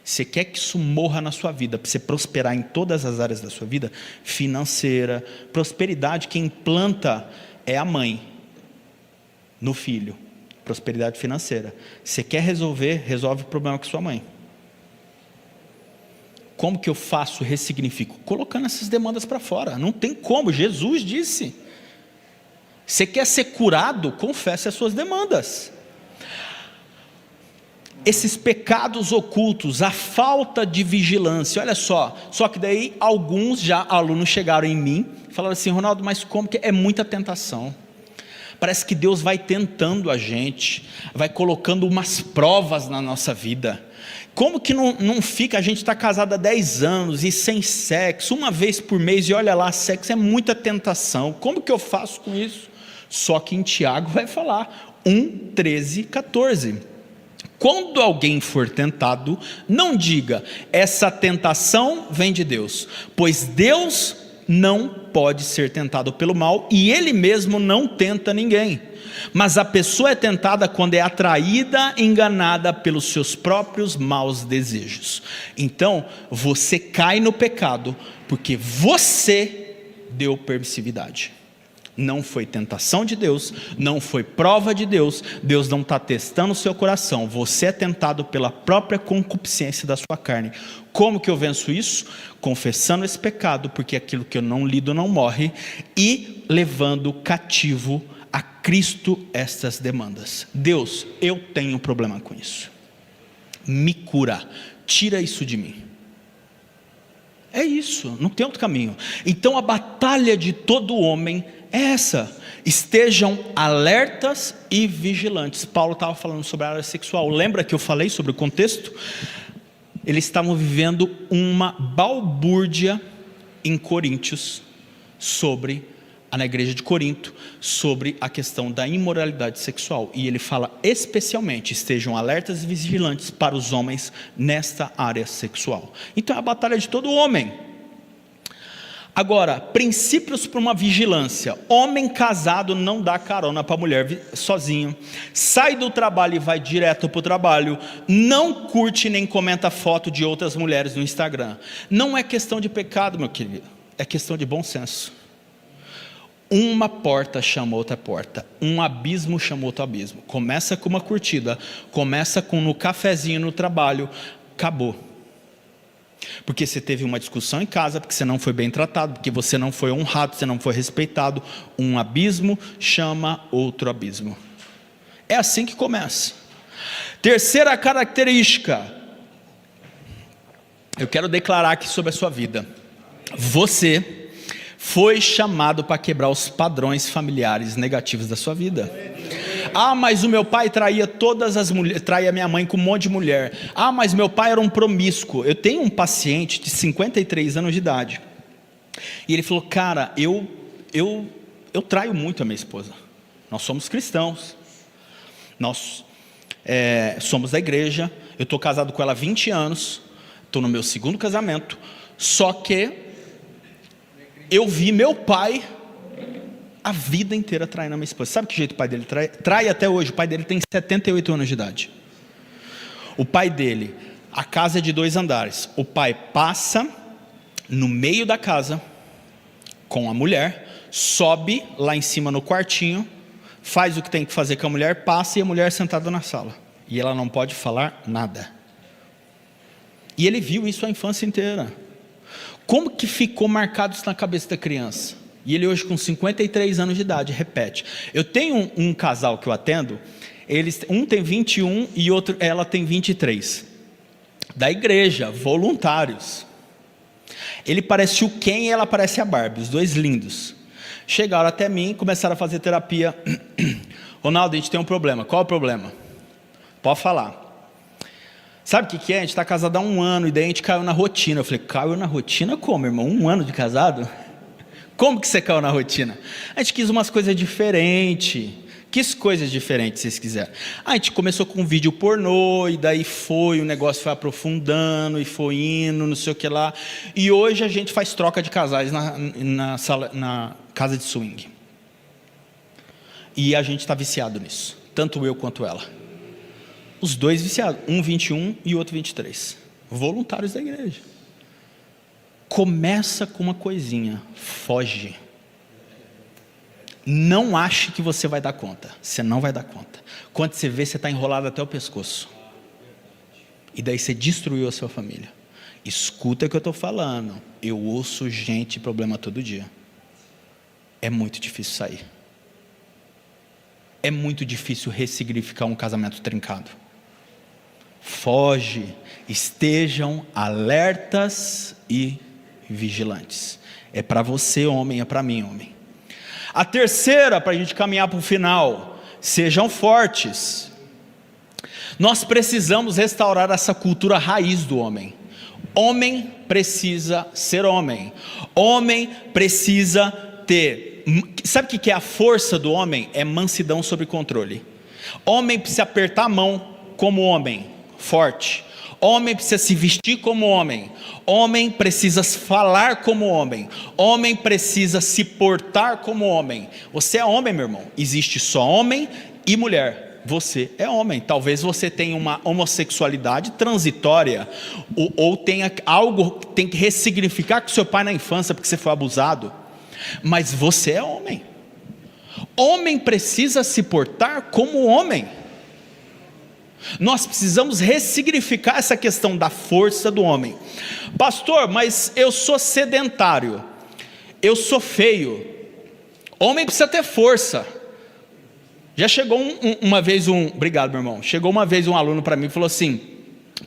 Speaker 1: Você quer que isso morra na sua vida, para você prosperar em todas as áreas da sua vida, financeira, prosperidade, quem planta é a mãe, no filho. Prosperidade financeira. Você quer resolver, resolve o problema com sua mãe. Como que eu faço, ressignifico? Colocando essas demandas para fora. Não tem como, Jesus disse. Você quer ser curado? Confesse as suas demandas. Esses pecados ocultos, a falta de vigilância, olha só que daí alguns alunos chegaram em mim, falaram assim, Ronaldo, mas como que é muita tentação? Parece que Deus vai tentando a gente, vai colocando umas provas na nossa vida. Como que não fica, a gente está casado há 10 anos e sem sexo, uma vez por mês, e olha lá, sexo é muita tentação, como que eu faço com isso? Só que em Tiago vai falar, 1, 13, 14. Quando alguém for tentado, não diga, essa tentação vem de Deus, pois Deus não pode ser tentado pelo mal, e Ele mesmo não tenta ninguém, mas a pessoa é tentada quando é atraída, enganada pelos seus próprios maus desejos. Então, você cai no pecado, porque você deu permissividade. Não foi tentação de Deus, não foi prova de Deus, Deus não está testando o seu coração, você é tentado pela própria concupiscência da sua carne. Como que eu venço isso? Confessando esse pecado, porque aquilo que eu não lido não morre, e levando cativo a Cristo estas demandas. Deus, eu tenho um problema com isso, me cura, tira isso de mim. É isso, não tem outro caminho. Então a batalha de todo homem é essa, estejam alertas e vigilantes. Paulo estava falando sobre a área sexual, lembra que eu falei sobre o contexto? Eles estavam vivendo uma balbúrdia em Coríntios, na igreja de Corinto, sobre a questão da imoralidade sexual, e ele fala especialmente, estejam alertas e vigilantes para os homens nesta área sexual. Então é a batalha de todo homem. Agora, princípios para uma vigilância. Homem casado não dá carona para a mulher sozinho. Sai do trabalho e vai direto para o trabalho. Não curte nem comenta foto de outras mulheres no Instagram. Não é questão de pecado, meu querido. É questão de bom senso. Uma porta chama outra porta. Um abismo chama outro abismo. Começa com uma curtida. Começa com no cafezinho no trabalho. Acabou. Porque você teve uma discussão em casa, porque você não foi bem tratado, porque você não foi honrado, você não foi respeitado. Um abismo chama outro abismo. É assim que começa. Terceira característica. Eu quero declarar aqui sobre a sua vida. Você foi chamado para quebrar os padrões familiares negativos da sua vida. Ah, mas o meu pai traía todas as mulheres, traía minha mãe com um monte de mulher. Ah, mas meu pai era um promíscuo. Eu tenho um paciente de 53 anos de idade. E ele falou, cara, eu traio muito a minha esposa. Nós somos cristãos. Nós somos da igreja. Eu estou casado com ela há 20 anos. Estou no meu segundo casamento. Só que eu vi meu pai a vida inteira traindo a minha esposa. Sabe que jeito o pai dele trai? Trai até hoje. O pai dele tem 78 anos de idade. O pai dele, a casa é de 2 andares. O pai passa no meio da casa com a mulher, sobe lá em cima no quartinho, faz o que tem que fazer com a mulher, passa e a mulher sentada na sala. E ela não pode falar nada. E ele viu isso a infância inteira. Como que ficou marcado isso na cabeça da criança? E ele hoje com 53 anos de idade, repete. Eu tenho um casal que eu atendo, um tem 21 e ela tem 23. Da igreja, voluntários. Ele parece o Ken e ela parece a Barbie, os dois lindos. Chegaram até mim, começaram a fazer terapia. Ronaldo, a gente tem um problema. Qual é o problema? Pode falar. Sabe o que é? A gente está casado há 1 ano e daí a gente caiu na rotina. Eu falei, caiu na rotina como, irmão? 1 ano de casado? Como que você caiu na rotina? A gente quis umas coisas diferentes. Que coisas diferentes vocês quiserem? A gente começou com um vídeo pornô, e daí o negócio foi aprofundando, e foi indo, não sei o que lá. E hoje a gente faz troca de casais na casa de swing. E a gente está viciado nisso, tanto eu quanto ela. Os dois viciados, um 21 e o outro 23. Voluntários da igreja. Começa com uma coisinha, foge. Não ache que você vai dar conta. Você não vai dar conta. Quando você vê, você está enrolado até o pescoço. E daí você destruiu a sua família. Escuta o que eu estou falando. Eu ouço gente problema todo dia. É muito difícil sair. É muito difícil ressignificar um casamento trincado. Foge. Estejam alertas e vigilantes. É para você, homem, é para mim, homem. A terceira, para a gente caminhar para o final, sejam fortes. Nós precisamos restaurar essa cultura raiz do homem. Homem precisa ser homem. Homem precisa ter. Sabe o que é a força do homem? É mansidão sob controle. Homem precisa apertar a mão como homem, forte. Homem precisa se vestir como homem. Homem precisa falar como homem. Homem precisa se portar como homem. Você é homem, meu irmão. Existe só homem e mulher. Você é homem. Talvez você tenha uma homossexualidade transitória, ou tenha algo, tem que ressignificar com seu pai na infância porque você foi abusado. Mas você é homem. Homem precisa se portar como homem. Nós precisamos ressignificar essa questão da força do homem. Pastor, mas eu sou sedentário, eu sou feio. Homem precisa ter força. Já chegou uma vez obrigado, meu irmão. Chegou uma vez um aluno para mim e falou assim: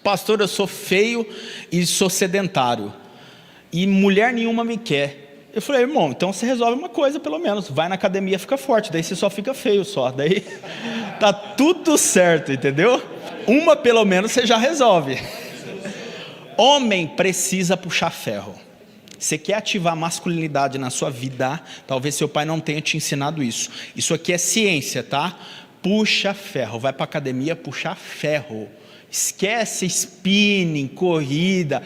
Speaker 1: pastor, eu sou feio e sou sedentário, e mulher nenhuma me quer. Eu falei, irmão, então você resolve uma coisa pelo menos, vai na academia, fica forte, daí você só fica feio só, daí tá tudo certo, entendeu? Uma pelo menos você já resolve. Homem precisa puxar ferro. Você quer ativar a masculinidade na sua vida, talvez seu pai não tenha te ensinado isso. Isso aqui é ciência, tá? Puxa ferro, vai para academia puxar ferro. Esquece spinning, corrida.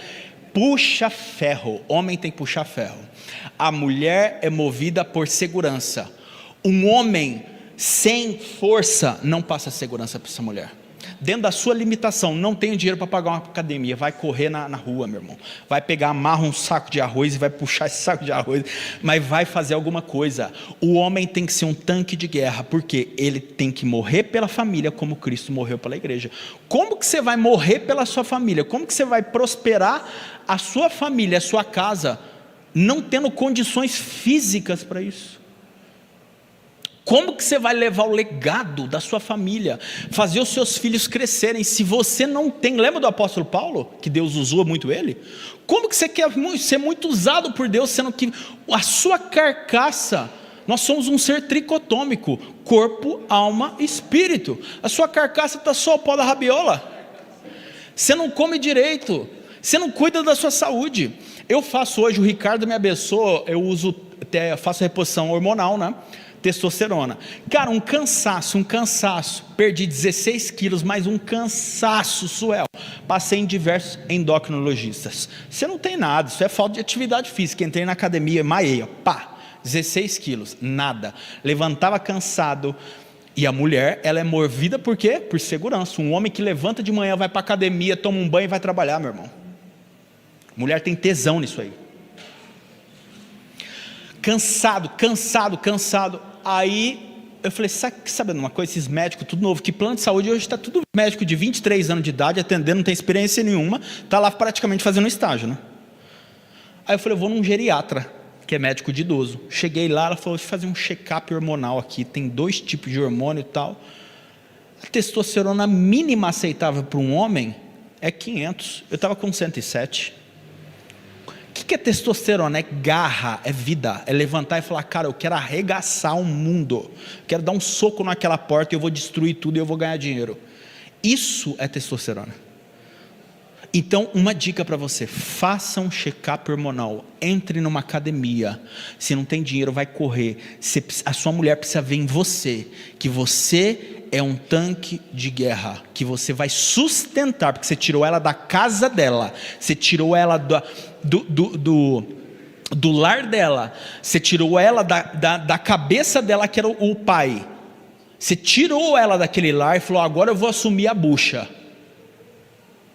Speaker 1: Puxa ferro, homem tem que puxar ferro. A mulher é movida por segurança. Um homem sem força não passa segurança para essa mulher. Dentro da sua limitação, não tenho dinheiro para pagar uma academia, vai correr na rua, meu irmão. Vai pegar, amarra um saco de arroz e vai puxar esse saco de arroz, mas vai fazer alguma coisa. O homem tem que ser um tanque de guerra, porque ele tem que morrer pela família, como Cristo morreu pela igreja. Como que você vai morrer pela sua família? Como que você vai prosperar a sua família, a sua casa, não tendo condições físicas para isso? Como que você vai levar o legado da sua família, fazer os seus filhos crescerem, se você não tem? Lembra do apóstolo Paulo, que Deus usou muito ele? Como que você quer ser muito usado por Deus, sendo que a sua carcaça, nós somos um ser tricotômico, corpo, alma e espírito. A sua carcaça está só o pó da rabiola. Você não come direito, você não cuida da sua saúde. Eu faço hoje, o Ricardo me abençoou, faço reposição hormonal, né? Testosterona. Cara, um cansaço. Perdi 16 quilos, mas um cansaço, Suel. Passei em diversos endocrinologistas. Você não tem nada, isso é falta de atividade física. Entrei na academia, maiei, 16 quilos, nada. Levantava cansado. E a mulher, ela é movida por quê? Por segurança. Um homem que levanta de manhã, vai para a academia, toma um banho e vai trabalhar, meu irmão. Mulher tem tesão nisso aí. Cansado. Aí eu falei, sabe uma coisa? Esses médicos, tudo novo, que plano de saúde hoje está tudo médico de 23 anos de idade, atendendo, não tem experiência nenhuma, está lá praticamente fazendo um estágio, né? Aí eu falei, eu vou num geriatra, que é médico de idoso. Cheguei lá, ela falou, deixa eu fazer um check-up hormonal aqui, tem 2 tipos de hormônio e tal. A testosterona mínima aceitável para um homem é 500, eu estava com 107. O que é testosterona? É garra, é vida, é levantar e falar, cara, eu quero arregaçar o mundo, quero dar um soco naquela porta e eu vou destruir tudo e eu vou ganhar dinheiro. Isso é testosterona. Então, uma dica para você, faça um check-up hormonal, entre numa academia, se não tem dinheiro vai correr, a sua mulher precisa ver em você, que você é um tanque de guerra, que você vai sustentar, porque você tirou ela da casa dela, você tirou ela do lar dela, você tirou ela da cabeça dela que era o pai, você tirou ela daquele lar e falou, agora eu vou assumir a bucha.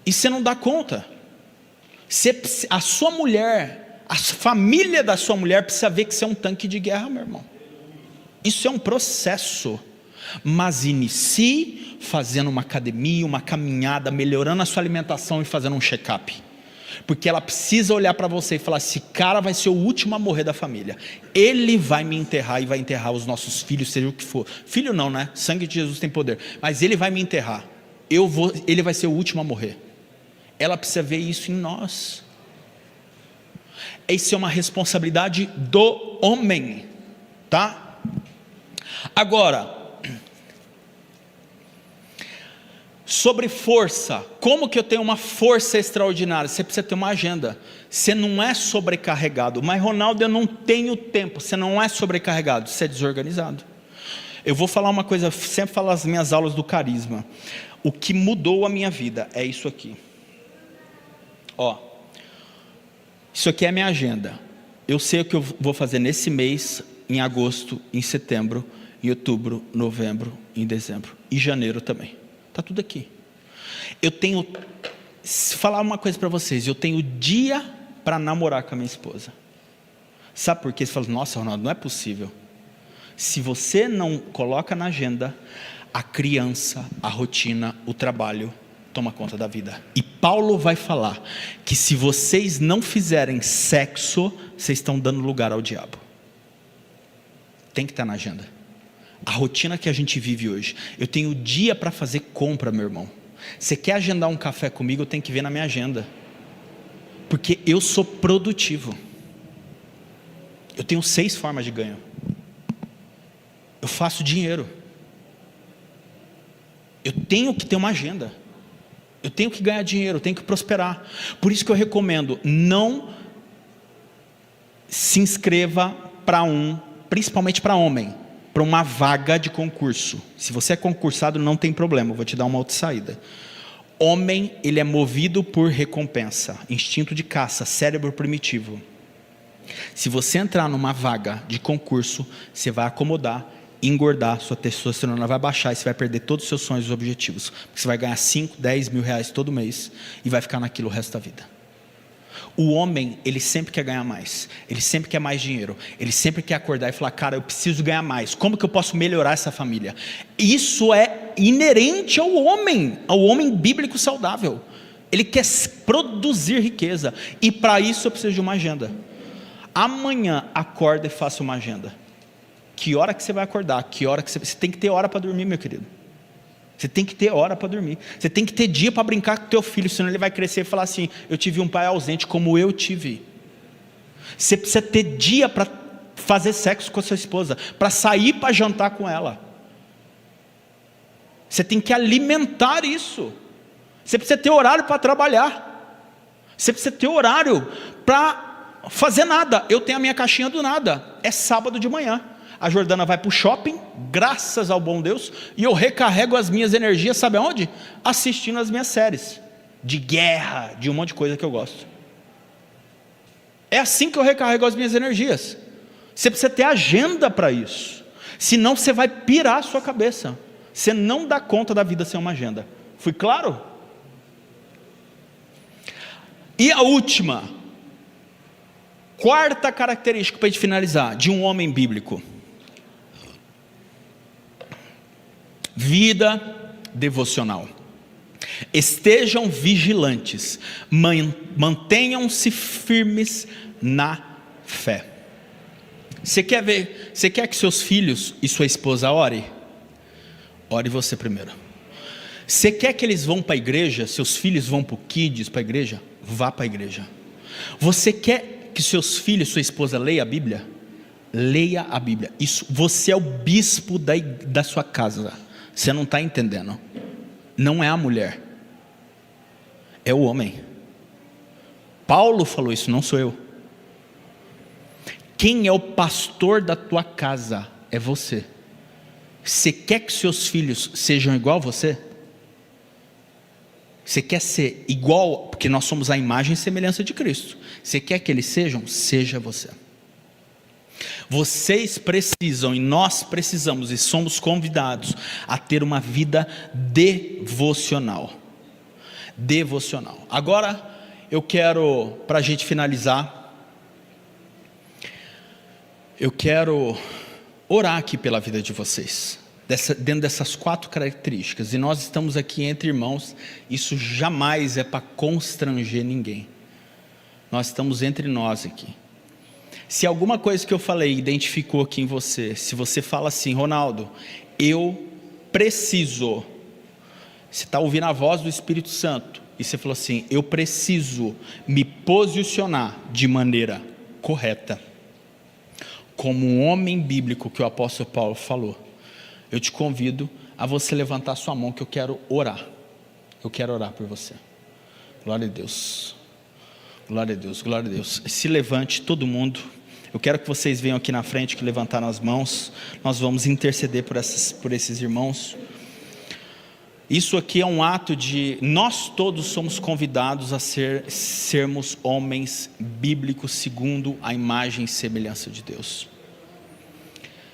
Speaker 1: E você não dá conta. A sua mulher, a família da sua mulher precisa ver que você é um tanque de guerra, meu irmão. Isso é um processo. Mas inicie fazendo uma academia, uma caminhada, melhorando a sua alimentação e fazendo um check-up. Porque ela precisa olhar para você e falar, esse cara vai ser o último a morrer da família. Ele vai me enterrar e vai enterrar os nossos filhos, seja o que for. Filho não, né? Sangue de Jesus tem poder. Mas ele vai me enterrar. Ele vai ser o último a morrer. Ela precisa ver isso em nós. Isso é uma responsabilidade do homem, tá? Agora, sobre força, como que eu tenho uma força extraordinária? Você precisa ter uma agenda. Você não é sobrecarregado. Mas Ronaldo, eu não tenho tempo. Você não é sobrecarregado, você é desorganizado. Eu vou falar uma coisa, eu sempre falo nas minhas aulas do carisma. O que mudou a minha vida é isso aqui. Ó, isso aqui é a minha agenda. Eu sei o que eu vou fazer nesse mês, em agosto, em setembro, em outubro, novembro, em dezembro e janeiro também. Está tudo aqui. Eu tenho, se falar uma coisa para vocês, eu tenho dia para namorar com a minha esposa. Sabe por quê? Você fala, nossa, Ronaldo, não é possível. Se você não coloca na agenda, a criança, a rotina, o trabalho toma conta da vida. E Paulo vai falar que se vocês não fizerem sexo, vocês estão dando lugar ao diabo. Tem que estar na agenda. A rotina que a gente vive hoje. Eu tenho dia para fazer compra, meu irmão. Você quer agendar um café comigo, eu tenho que ver na minha agenda. Porque eu sou produtivo. Eu tenho 6 formas de ganho. Eu faço dinheiro. Eu tenho que ter uma agenda. Eu tenho que ganhar dinheiro, eu tenho que prosperar. Por isso que eu recomendo, não se inscreva principalmente para homem, para uma vaga de concurso. Se você é concursado, não tem problema, eu vou te dar uma outra saída. Homem, ele é movido por recompensa, instinto de caça, cérebro primitivo. Se você entrar numa vaga de concurso, você vai acomodar, engordar, sua testosterona vai baixar e você vai perder todos os seus sonhos e objetivos. Porque você vai ganhar 5, 10 mil reais todo mês e vai ficar naquilo o resto da vida. O homem, ele sempre quer ganhar mais, ele sempre quer mais dinheiro, ele sempre quer acordar e falar, cara, eu preciso ganhar mais, como que eu posso melhorar essa família? Isso é inerente ao homem bíblico saudável. Ele quer produzir riqueza e para isso eu preciso de uma agenda. Amanhã acorda e faça uma agenda. Que hora que você vai acordar? Que hora que você tem que ter hora para dormir, meu querido. Você tem que ter hora para dormir. Você tem que ter dia para brincar com o teu filho, senão ele vai crescer e falar assim, eu tive um pai ausente como eu tive. Você precisa ter dia para fazer sexo com a sua esposa, para sair para jantar com ela. Você tem que alimentar isso. Você precisa ter horário para trabalhar. Você precisa ter horário para fazer nada. Eu tenho a minha caixinha do nada. É sábado de manhã. A Jordana vai para o shopping, graças ao bom Deus, e eu recarrego as minhas energias, sabe aonde? Assistindo as minhas séries, de guerra, de um monte de coisa que eu gosto. É assim que eu recarrego as minhas energias. Você precisa ter agenda para isso. Senão você vai pirar a sua cabeça. Você não dá conta da vida sem uma agenda. Fui claro? E a última, quarta característica para a gente finalizar, de um homem bíblico: vida devocional. Estejam vigilantes, mantenham-se firmes na fé. Você quer que seus filhos e sua esposa ore? Ore você primeiro. Você quer que eles vão para a igreja, seus filhos vão para o Kids, para a igreja? Vá para a igreja. Você quer que seus filhos e sua esposa leia a Bíblia? Leia a Bíblia. Isso, você é o bispo da sua casa. Você não está entendendo. Não é a mulher, é o homem. Paulo falou isso, não sou eu. Quem é o pastor da tua casa? É você. Você quer que seus filhos sejam igual a você? Você quer ser igual, porque nós somos a imagem e semelhança de Cristo. Você quer que eles sejam? Seja você. Vocês precisam, e nós precisamos, e somos convidados a ter uma vida devocional. Devocional. Agora, eu quero, para a gente finalizar, eu quero orar aqui pela vida de vocês, dentro dessas 4 características. E nós estamos aqui entre irmãos, isso jamais é para constranger ninguém. Nós estamos entre nós aqui. Se alguma coisa que eu falei identificou aqui em você, se você fala assim: Ronaldo, eu preciso, você está ouvindo a voz do Espírito Santo, e você falou assim: eu preciso me posicionar de maneira correta, como um homem bíblico que o apóstolo Paulo falou, eu te convido a você levantar sua mão, que eu quero orar. Eu quero orar por você. Glória a Deus. Glória a Deus, glória a Deus. Se levante todo mundo. Eu quero que vocês venham aqui na frente, que levantaram as mãos. Nós vamos interceder por esses irmãos. Isso aqui é um ato de, nós todos somos convidados a sermos homens bíblicos segundo a imagem e semelhança de Deus.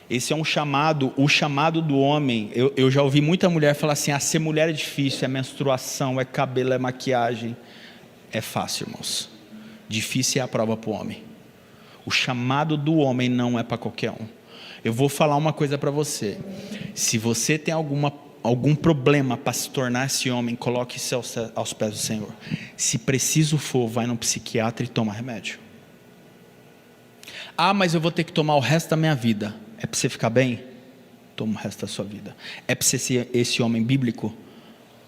Speaker 1: Esse é um chamado, o chamado do homem. Eu já ouvi muita mulher falar assim: ser mulher é difícil, é menstruação, é cabelo, é maquiagem. É fácil, irmãos. Difícil é a prova para o homem. O chamado do homem não é para qualquer um. Eu vou falar uma coisa para você: se você tem algum problema para se tornar esse homem, coloque-se aos pés do Senhor. Se preciso for, vai num psiquiatra e toma remédio. Mas eu vou ter que tomar o resto da minha vida. É para você ficar bem? Toma o resto da sua vida. É para você ser esse homem bíblico?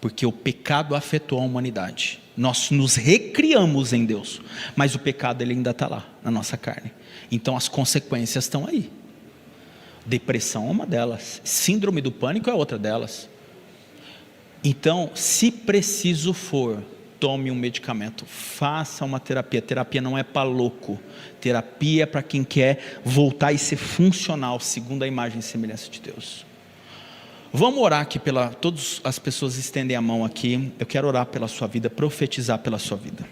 Speaker 1: Porque o pecado afetou a humanidade. Nós nos recriamos em Deus, mas o pecado ele ainda está lá, na nossa carne. Então as consequências estão aí. Depressão é uma delas, síndrome do pânico é outra delas. Então, se preciso for, tome um medicamento, faça uma terapia. Terapia não é para louco, terapia é para quem quer voltar e ser funcional, segundo a imagem e semelhança de Deus. Vamos orar aqui todas as pessoas estendem a mão aqui. Eu quero orar pela sua vida, profetizar pela sua vida.